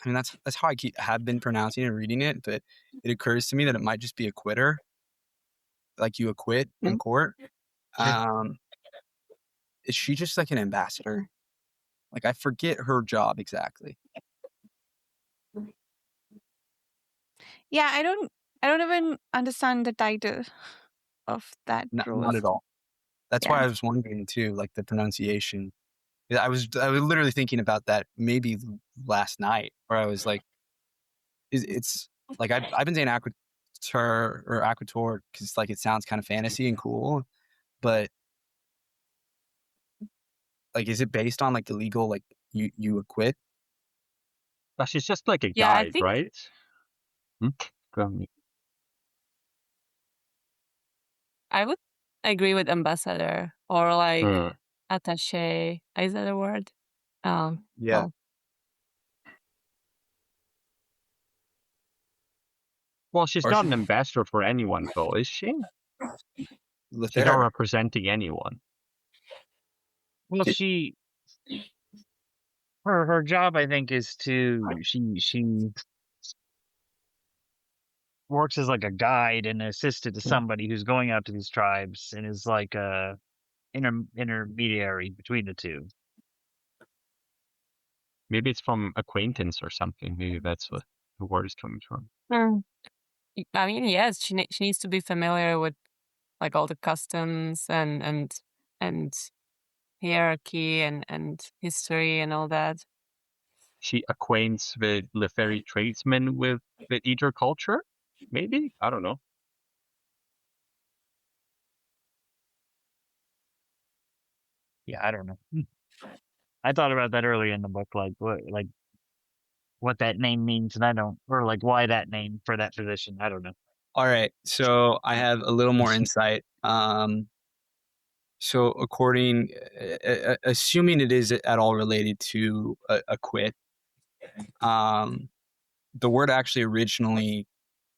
I mean, that's how have been pronouncing and reading it, but it occurs to me that it might just be a quitter, like you acquit in court. Is she just like an ambassador? Like, I forget her job exactly.
Yeah, I don't even understand the title of that role.
Not at all. That's why I was wondering too, like the pronunciation. I was literally thinking about that maybe last night, where I was like, it's like I've been saying Aquator because like it sounds kind of fantasy and cool, but like, is it based on like the legal, like you acquit?
But she's just like a
Yeah, I
guide,
think
right? Go on.
I would agree with ambassador or like attaché. Is that a word?
Yeah.
Well,
Well, she's
Or
not
she-
an ambassador for anyone, though, is she? She's not
Lothair.
representing anyone.
Well, her job, I think, is to she works as like a guide and assistant to somebody who's going out to these tribes and is like a intermediary between the two.
Maybe it's from acquaintance or something. Maybe that's what the word is coming from.
I mean, yes, she needs to be familiar with like all the customs and hierarchy and history and all that.
She acquaints the Leferi tradesmen with the Eater culture? Maybe? I don't know.
Yeah, I don't know. I thought about that earlier in the book, like what that name means, and I don't, or like why that name for that position. I don't know.
All right, so I have a little more insight. So assuming it is at all related to acquit, the word actually originally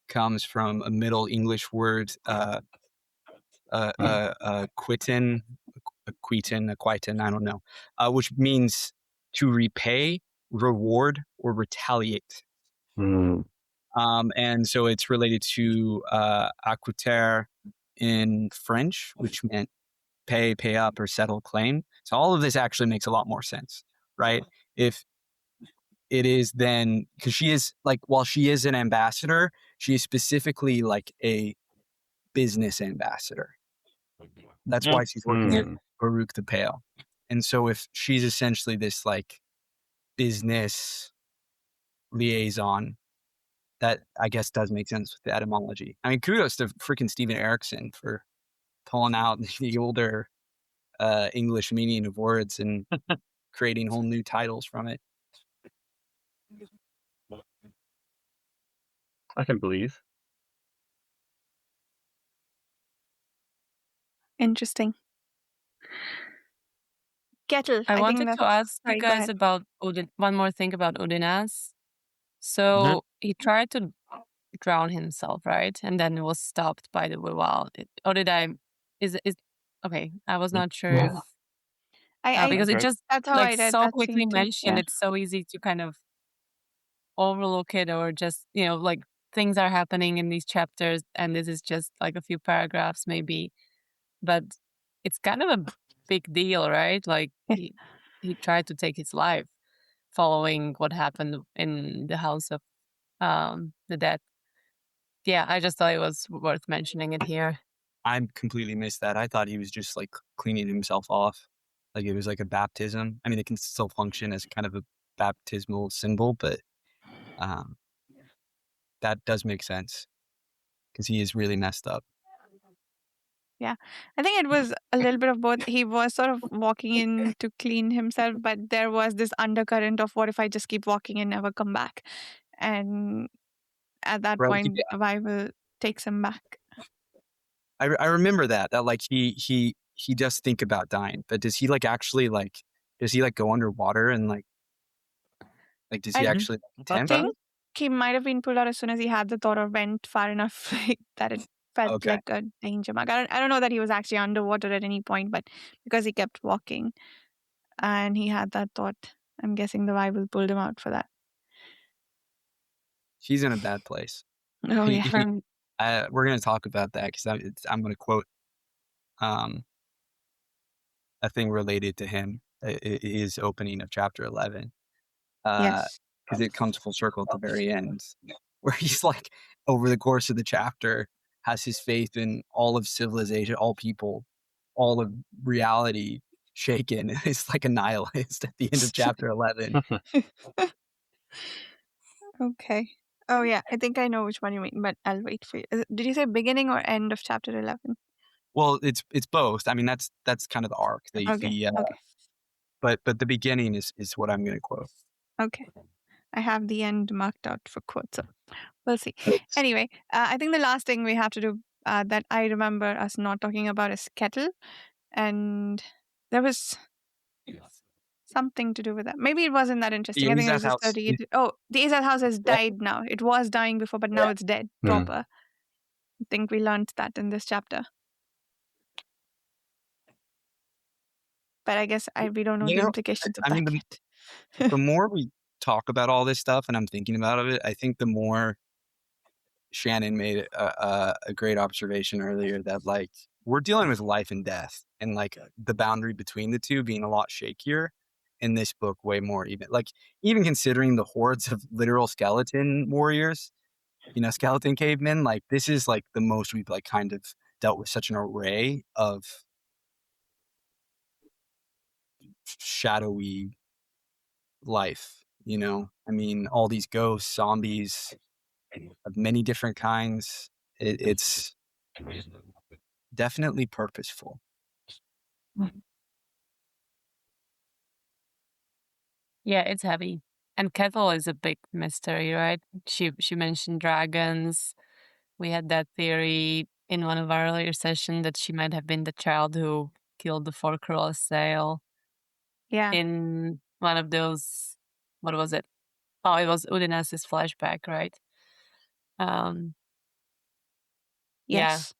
comes from a Middle English word, acquitin, I don't know, which means to repay, reward, or retaliate. And so it's related to acquitter in French, which meant pay up, or settle claim. So all of this actually makes a lot more sense, right? If it is then, because she is like, while she is an ambassador, she is specifically like a business ambassador. That's why she's working at Baruch the Pale. And so if she's essentially this like business liaison, that I guess does make sense with the etymology. I mean, kudos to freaking Stephen Erikson for pulling out the older English meaning of words and creating whole new titles from it.
I can believe.
Interesting. Kettle.
I wanted
think
to ask you
sorry, go
guys
ahead.
about one more thing about Udinas. So he tried to drown himself, right? And then was stopped by the Wewal. Or did I? Is okay? I was not sure if because it just
that's how
like
I read
so
that
quickly
scene too.
mentioned.
Yeah.
It's so easy to kind of overlook it, or just like things are happening in these chapters, and this is just like a few paragraphs maybe, but it's kind of a big deal, right? Like he tried to take his life following what happened in the House of the Dead. Yeah, I just thought it was worth mentioning it here.
I completely missed that. I thought he was just like cleaning himself off. Like it was like a baptism. I mean, it can still function as kind of a baptismal symbol, but that does make sense because he is really messed up.
Yeah. I think it was a little bit of both. He was sort of walking in to clean himself, but there was this undercurrent of what if I just keep walking and never come back? And at that point, Bible takes him back.
Yeah. I remember that like he does think about dying, but does he like actually like does he like go underwater and like does he
I
actually
thought
attempt
so.
it?
think he might have been pulled out as soon as he had the thought or went far enough that it felt
Okay.
like a danger mark. I don't know that he was actually underwater at any point, but because he kept walking and he had that thought, I'm guessing the Bible pulled him out for that.
He's in a bad place.
Oh
He-
yeah.
we're going to talk about that because I'm going to quote a thing related to him, his opening of chapter 11.
Yes.
Because it comes full circle at the very end, where he's like, over the course of the chapter, has his faith in all of civilization, all people, all of reality shaken. It's like a nihilist at the end of chapter 11.
Okay. Oh yeah, I think I know which one you mean, but I'll wait for you. Did you say beginning or end of chapter 11?
Well, it's both. I mean, that's kind of the arc.
Okay. Okay.
But the beginning is what I'm going to quote.
Okay. I have the end marked out for quotes. So we'll see. Anyway, I think the last thing we have to do that I remember us not talking about is kettle. And there was something to do with that. Maybe it wasn't that interesting. I think it was just a read. Oh, the Azaz house has died now. It was dying before, but now it's dead proper. I think we learned that in this chapter. But I guess we don't know the implications of that yet.
The more we talk about all this stuff and I'm thinking about it, I think the more Shannon made a great observation earlier that like we're dealing with life and death and like the boundary between the two being a lot shakier in this book, way more even considering the hordes of literal skeleton warriors, skeleton cavemen, like this is like the most we've like kind of dealt with such an array of shadowy life, I mean, all these ghosts, zombies of many different kinds. It's definitely purposeful.
Yeah, it's heavy. And Kettle is a big mystery, right? She mentioned dragons. We had that theory in one of our earlier sessions that she might have been the child who killed the four-cruel sail.
Yeah.
In one of those, what was it? Oh, it was Udinas' flashback, right?
Yes.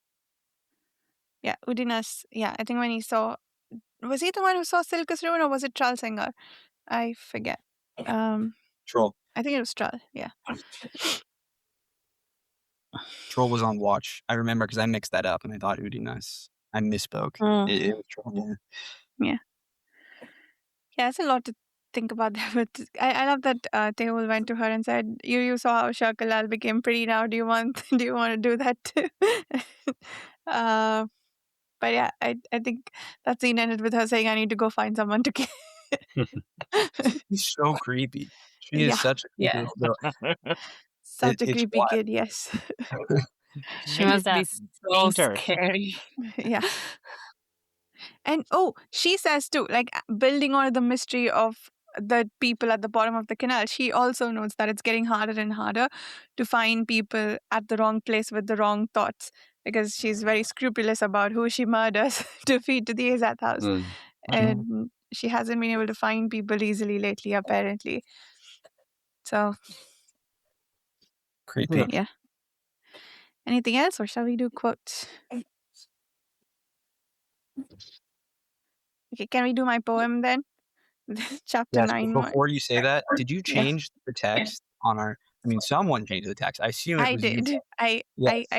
Yeah, Udinas. Yeah, I think when he saw, was he the one who saw Silkus Ruin or was it Trallsinger? I forget.
Troll.
I think it was Trall. Yeah.
Troll was on watch. I remember because I mixed that up and I thought Udinas. I misspoke. It was Troll. Yeah.
Yeah. Yeah, it's a lot to think about there. But I love that Tehul went to her and said, "You saw how Shakalal became pretty now. Do you want to do that too?" But yeah, I think that scene ended with her saying, "I need to go find someone to kill."
He's so creepy. She is such a creepy little.
Such a creepy kid. Yes.
She must be so scary.
Yeah. And she says too, like building on the mystery of the people at the bottom of the canal, she also notes that it's getting harder and harder to find people at the wrong place with the wrong thoughts, because she's very scrupulous about who she murders to feed to the Azaz house. And she hasn't been able to find people easily lately, apparently. So
creepy.
Yeah. Anything else, or shall we do quotes? Okay, can we do my poem then? Chapter 9.
Before you say that, did you change the text on our? I mean, someone changed the text. I assume it was
did.
you.
I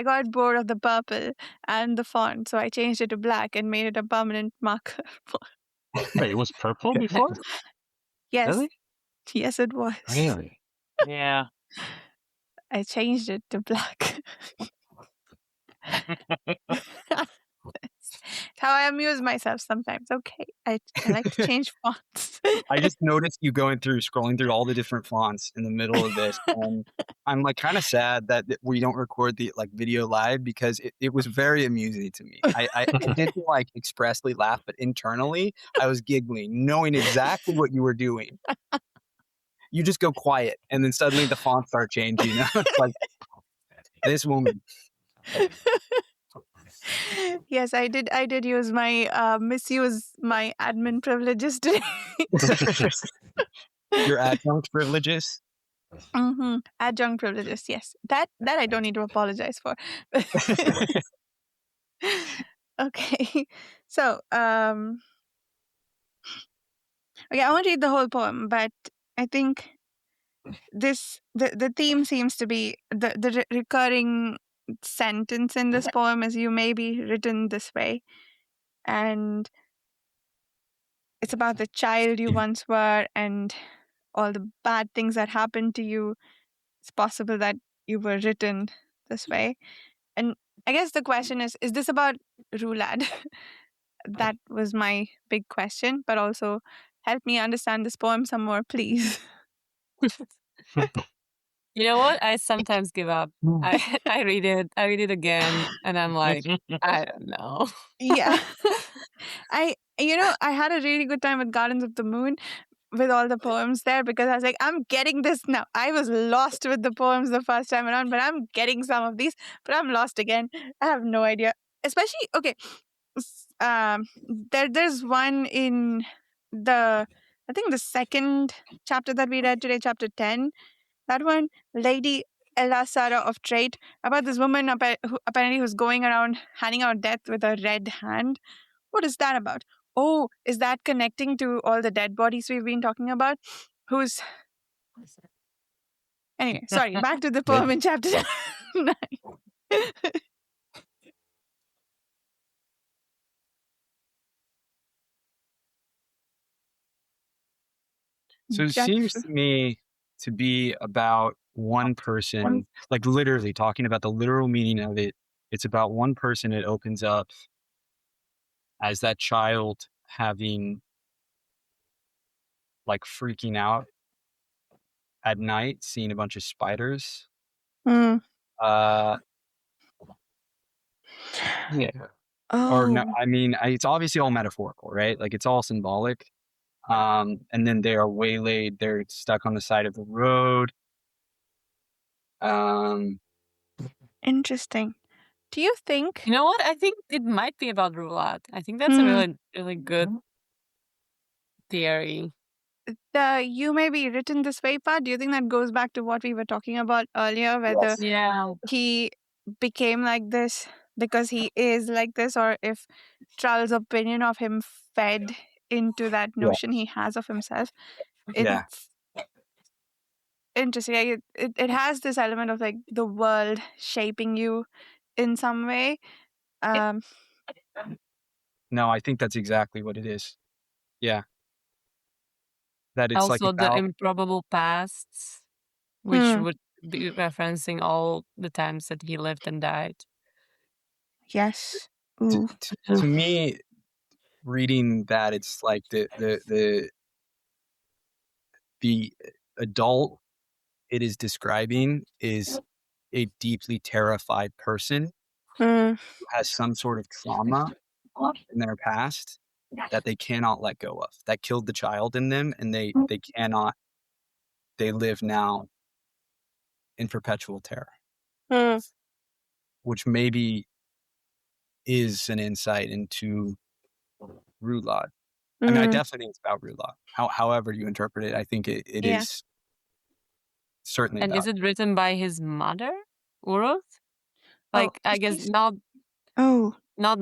got bored of the purple and the font, so I changed it to black and made it a permanent marker.
Wait, it was purple before?
Yes.
Really?
Yes, it was.
Really?
Yeah.
I changed it to black. It's how I amuse myself sometimes. Okay. I like to change fonts.
I just noticed you scrolling through all the different fonts in the middle of this. And I'm like kind of sad that we don't record the video live, because it was very amusing to me. I didn't like expressly laugh, but internally I was giggling, knowing exactly what you were doing. You just go quiet and then suddenly the fonts start changing. It's like, this woman.
Yes, I did use my misuse my admin privileges today.
Your adjunct privileges.
Adjunct privileges, yes. That I don't need to apologize for. Okay. So, okay, I won't read the whole poem, but I think the theme seems to be the recurring sentence in this poem is "you may be written this way," and it's about the child you once were and all the bad things that happened to you. It's possible that you were written this way. And I guess the question is this about Rulad? That was my big question, but also help me understand this poem some more, please.
You know what? I sometimes give up. I read it again, and I'm like, I don't know.
Yeah. I had a really good time with Gardens of the Moon with all the poems there because I was like, I'm getting this now. I was lost with the poems the first time around, but I'm getting some of these, but I'm lost again. I have no idea. Especially, okay, there's one in I think the second chapter that we read today, chapter 10, that one, Lady Elasara of Trade, about this woman who apparently who's going around handing out death with a red hand. What is that about? Oh, is that connecting to all the dead bodies we've been talking about? Anyway, sorry, back to the poem in chapter 9.
So it seems to me to be about one person, like literally talking about the literal meaning of it. It's about one person. It opens up as that child having, like, freaking out at night, seeing a bunch of spiders.
Mm.
Yeah.
Oh.
Or no, I mean, it's obviously all metaphorical, right? Like, it's all symbolic. And then they are waylaid. They're stuck on the side of the road.
Interesting. Do you think?
You know what? I think it might be about Rulad. I think that's a really, really good theory.
The "you may be written this way" part, do you think that goes back to what we were talking about earlier, whether he became like this because he is like this, or if Trall's opinion of him fed into that notion he has of himself? It's interesting. It has this element of like the world shaping you in some way.
No, I think that's exactly what it is. Yeah. That it's
also
like about...
the improbable pasts, which would be referencing all the times that he lived and died.
Yes.
To me, reading that, it's like the adult it is describing is a deeply terrified person who has some sort of trauma in their past that they cannot let go of, that killed the child in them, and they cannot. They live now in perpetual terror, which maybe is an insight into Rulad. I mean, I definitely think it's about Rulad. However you interpret it, I think it is certainly.
And
about
is it written by his mother, Uruth? Like, I guess not. Not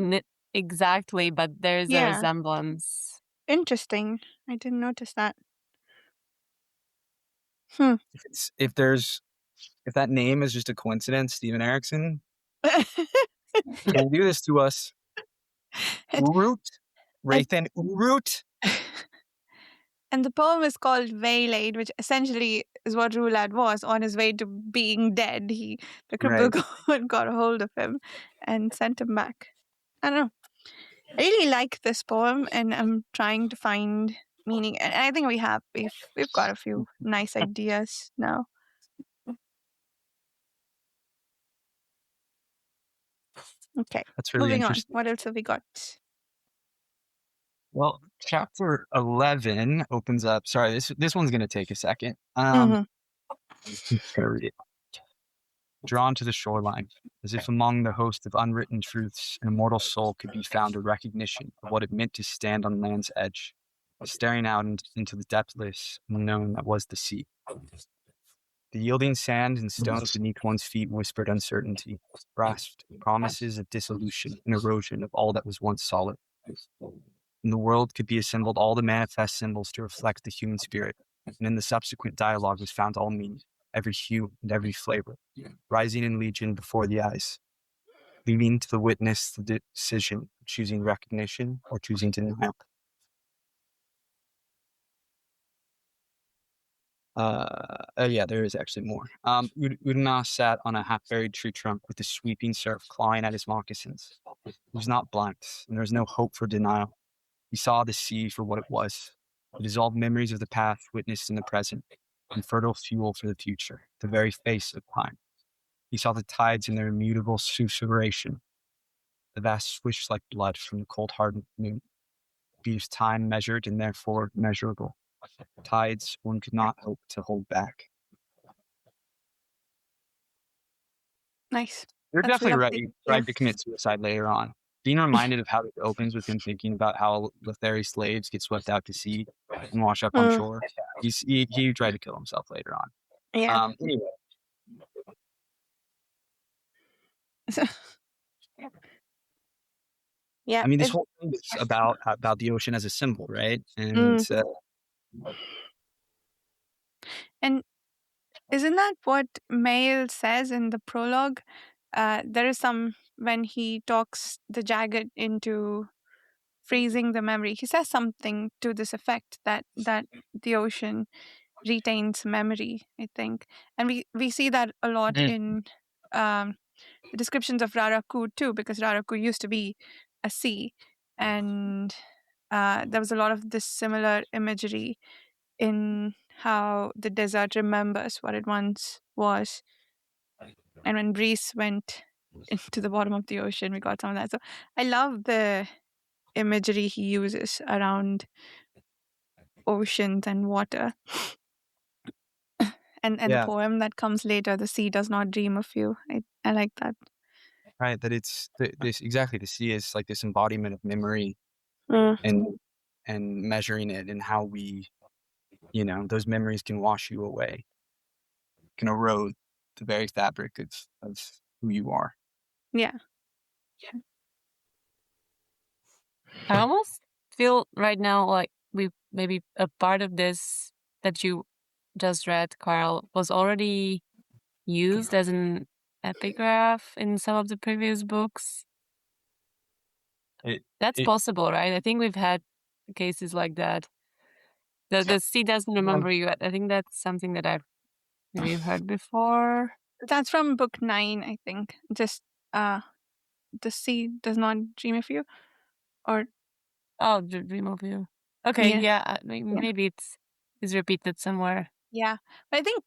exactly, but there's a resemblance.
Interesting. I didn't notice that.
If that name is just a coincidence, Stephen Erikson, don't do this to us. Urut? Rathan Urut?
And the poem is called Waylaid, which essentially is what Rulad was on his way to being dead. The crippled God got a hold of him and sent him back. I don't know. I really like this poem, and I'm trying to find meaning. And I think we've got a few nice ideas now. Okay,
that's really
moving on.
interesting.
What else have we got?
Well, chapter 11 opens up. Sorry, this one's going to take a second. I'm just going to read it. drawn to the shoreline, as if among the host of unwritten truths, an immortal soul could be found a recognition of what it meant to stand on land's edge, staring out into the depthless unknown that was the sea. The yielding sand and stones beneath one's feet whispered uncertainty, grasped promises of dissolution and erosion of all that was once solid. In the world could be assembled all the manifest symbols to reflect the human spirit, and in the subsequent dialogue was found all meaning, every hue and every flavor, rising in legion before the eyes, leaving to the witness the decision of choosing recognition or choosing denial. There is actually more. Udinas sat on a half-buried tree trunk with the sweeping surf clawing at his moccasins. He was not blunt, and there was no hope for denial. He saw the sea for what it was, the dissolved memories of the past witnessed in the present, and fertile fuel for the future, the very face of time. He saw the tides in their immutable susurration, the vast swish like blood from the cold-hardened moon, beast time measured and therefore measurable. Tides one could not hope to hold back.
Nice.
You're
That's
definitely
lovely.
right. Tried to commit suicide later on. Being reminded of how it opens with him thinking about how Lothari slaves get swept out to sea and wash up on shore. He tried to kill himself later on.
Yeah.
Anyway.
Yeah.
I mean, this whole thing is about the ocean as a symbol, right? And
and isn't that what Mail says in the prologue? There is some, when he talks the jagged into freezing the memory, he says something to this effect that the ocean retains memory, I think. And we see that a lot in the descriptions of Raraku too, because Raraku used to be a sea, and there was a lot of this similar imagery in how the desert remembers what it once was. And when Breeze went into the bottom of the ocean, we got some of that. So I love the imagery he uses around oceans and water. And the poem that comes later, "The sea does not dream of you." I like that.
Right, that it's this exactly. The sea is like this embodiment of memory, and measuring it, and how we, those memories can wash you away, can erode the very fabric of who you are.
Yeah.
I almost feel right now like we maybe a part of this that you just read, Carl, was already used as an epigraph in some of the previous books. That's possible, right? I think we've had cases like that. The sea doesn't remember you. I think that's something that I've maybe heard before.
That's from book 9, I think. Just the sea does not dream of you, or
dream of you. Okay, yeah, maybe it's repeated somewhere.
Yeah, but I think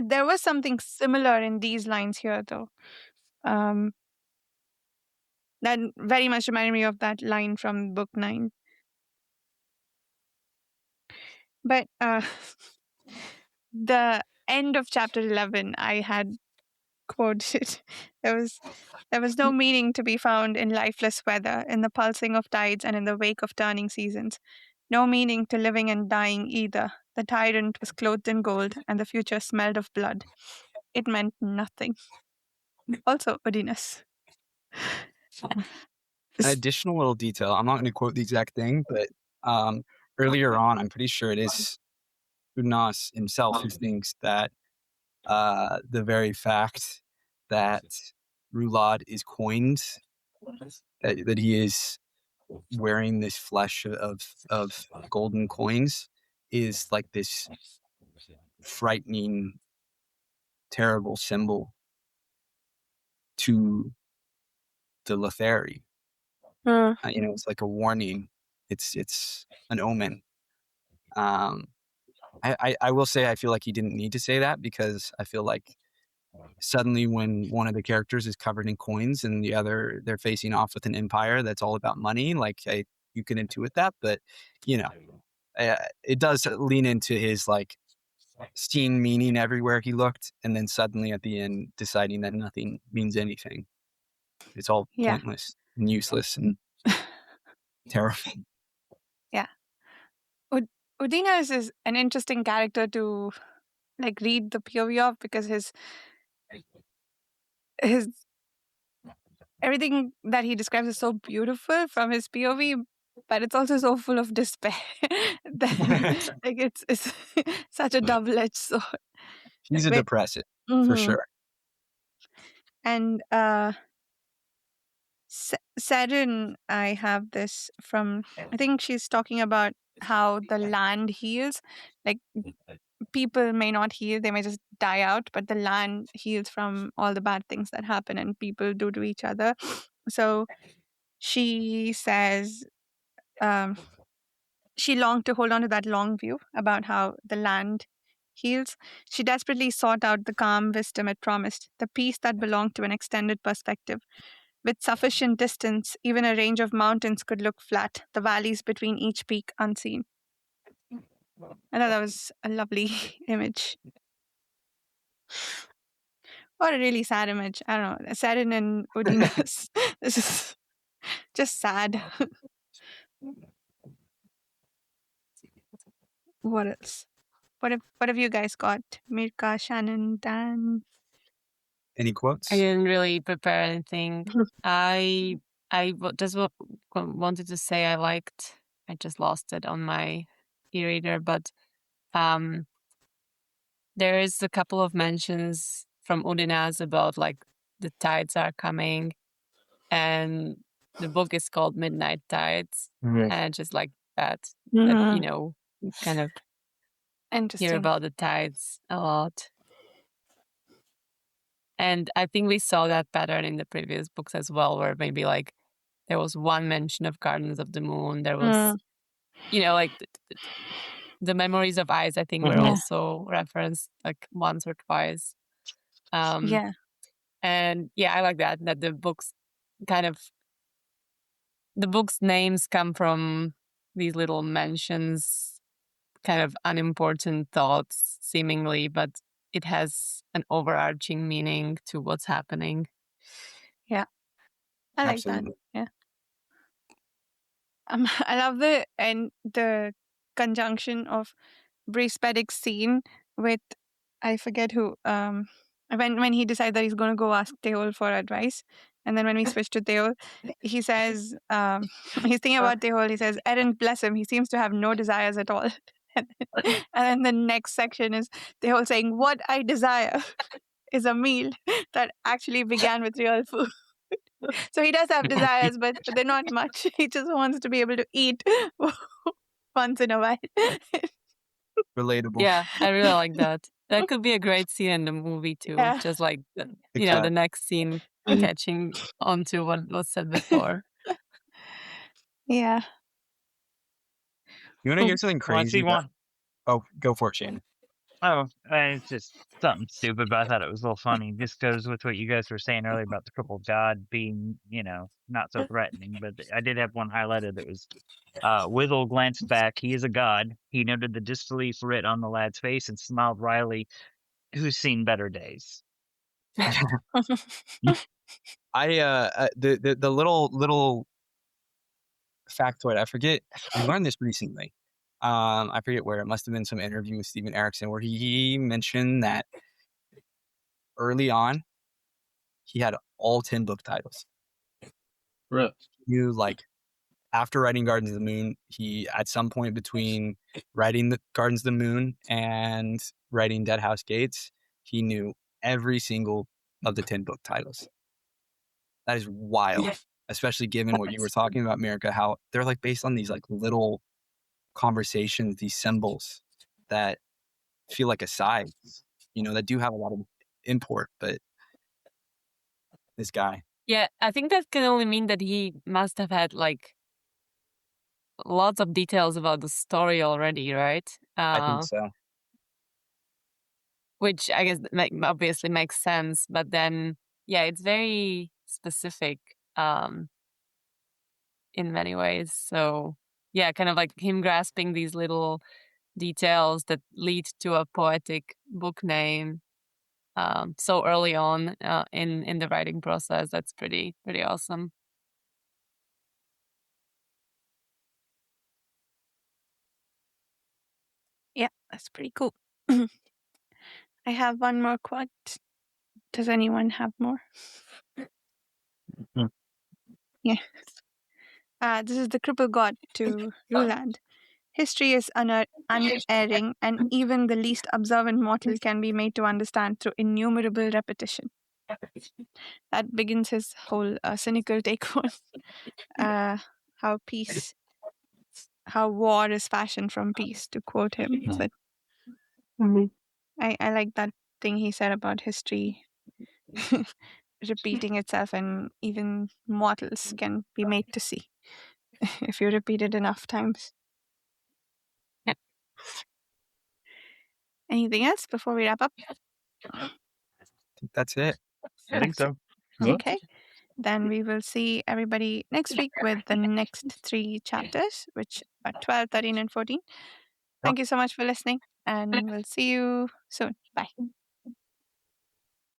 there was something similar in these lines here, though. That very much reminded me of that line from book 9. But the end of chapter 11, I had quoted. There was no meaning to be found in lifeless weather, in the pulsing of tides, and in the wake of turning seasons. No meaning to living and dying either. The tyrant was clothed in gold, and the future smelled of blood. It meant nothing. Also, Udinas.
An additional little detail. I'm not going to quote the exact thing, but earlier on, I'm pretty sure it is Udinas himself who thinks that the very fact that Rulad is coined, that he is wearing this flesh of golden coins, is like this frightening, terrible symbol to the Lothari. It's like a warning. It's an omen. I will say I feel like he didn't need to say that, because I feel like suddenly when one of the characters is covered in coins and the other, they're facing off with an empire that's all about money, like you can intuit that, but it does lean into his like seeing meaning everywhere he looked, and then suddenly at the end deciding that nothing means anything. It's all pointless and useless and terrible.
Yeah. Udinas is an interesting character to like read the POV of, because his everything that he describes is so beautiful from his POV, but it's also so full of despair. Like it's such a double-edged sword.
He's a
Wait,
depressant for sure.
And Saren, I have this from, I think she's talking about how the land heals. Like people may not heal, they may just die out, but the land heals from all the bad things that happen and people do to each other. So she says she longed to hold on to that long view about how the land heals. She desperately sought out the calm wisdom it promised, the peace that belonged to an extended perspective. With sufficient distance, even a range of mountains could look flat, the valleys between each peak unseen. I thought that was a lovely image. Or a really sad image. I don't know. Saren and Udinas. This is just sad. What else? What have you guys got? Mirka, Shannon, Dan?
Any quotes?
I didn't really prepare anything. Just wanted to say I just lost it on my e-reader, but there is a couple of mentions from Udinas about like the tides are coming, and the book is called Midnight Tides, and I just like that, you know, kind of hear about the tides a lot. And I think we saw that pattern in the previous books as well, where maybe like there was one mention of Gardens of the Moon. There was, you know, like the Memories of Ice, I think were also referenced like once or twice. And yeah, I like that the books the book's names come from these little mentions, kind of unimportant thoughts seemingly, but it has an overarching meaning to what's happening.
Yeah. I like that. Yeah. I love the conjunction of Brispedic's scene with, I forget who, when he decides that he's going to go ask Teol for advice. And then when we switch to Teol, he says, he's thinking about Teol, he says, Erin, bless him, he seems to have no desires at all. And then the next section is Teol saying, what I desire is a meal that actually began with real food. So he does have desires, but they're not much. He just wants to be able to eat once in a while.
Relatable.
Yeah, I really like that. That could be a great scene in the movie too.
Yeah.
Just like, you know, the next scene catching onto what was said before.
Yeah.
You want to hear something crazy? Oh, go for it, Shannon.
Oh, it's just something stupid, but I thought it was a little funny. This goes with what you guys were saying earlier about the crippled god being, you know, not so threatening. But I did have one highlighted that was, Withel glanced back. He is a god. He noted the disbelief writ on the lad's face and smiled wryly. Who's seen better days?
The little factoid, I forget. I learned this recently. I forget where. It must have been some interview with Steven Erikson where he mentioned that early on he had all 10 book titles.
Really?
You like after writing Gardens of the Moon, he at some point between writing the Gardens of the Moon and writing Dead House Gates, he knew every single of the 10 book titles. That is wild, especially given what you were talking about, Mirka, how they're like based on these like little conversations, these symbols that feel like asides, you know, that do have a lot of import, but this guy.
Yeah, I think that can only mean that he must have had like lots of details about the story already, right?
I think so.
Which I guess obviously makes sense, but then yeah, it's very specific in many ways. So yeah, kind of like him grasping these little details that lead to a poetic book name so early on in the writing process. That's pretty awesome.
Yeah, that's pretty cool. I have one more quote. Does anyone have more?
Mhm.
Yeah. This is the Crippled God to Rulad. History is unerring, and even the least observant mortal can be made to understand through innumerable repetition. That begins his whole cynical take on how war is fashioned from peace, to quote him. But I like that thing he said about history repeating itself, and even mortals can be made to see if you repeat it enough times.
Yeah.
Anything else before we wrap up?
I think that's it.
I think so.
Okay. Then we will see everybody next week with the next 3 chapters, which are 12, 13, and 14. Thank you so much for listening, and we'll see you soon. Bye.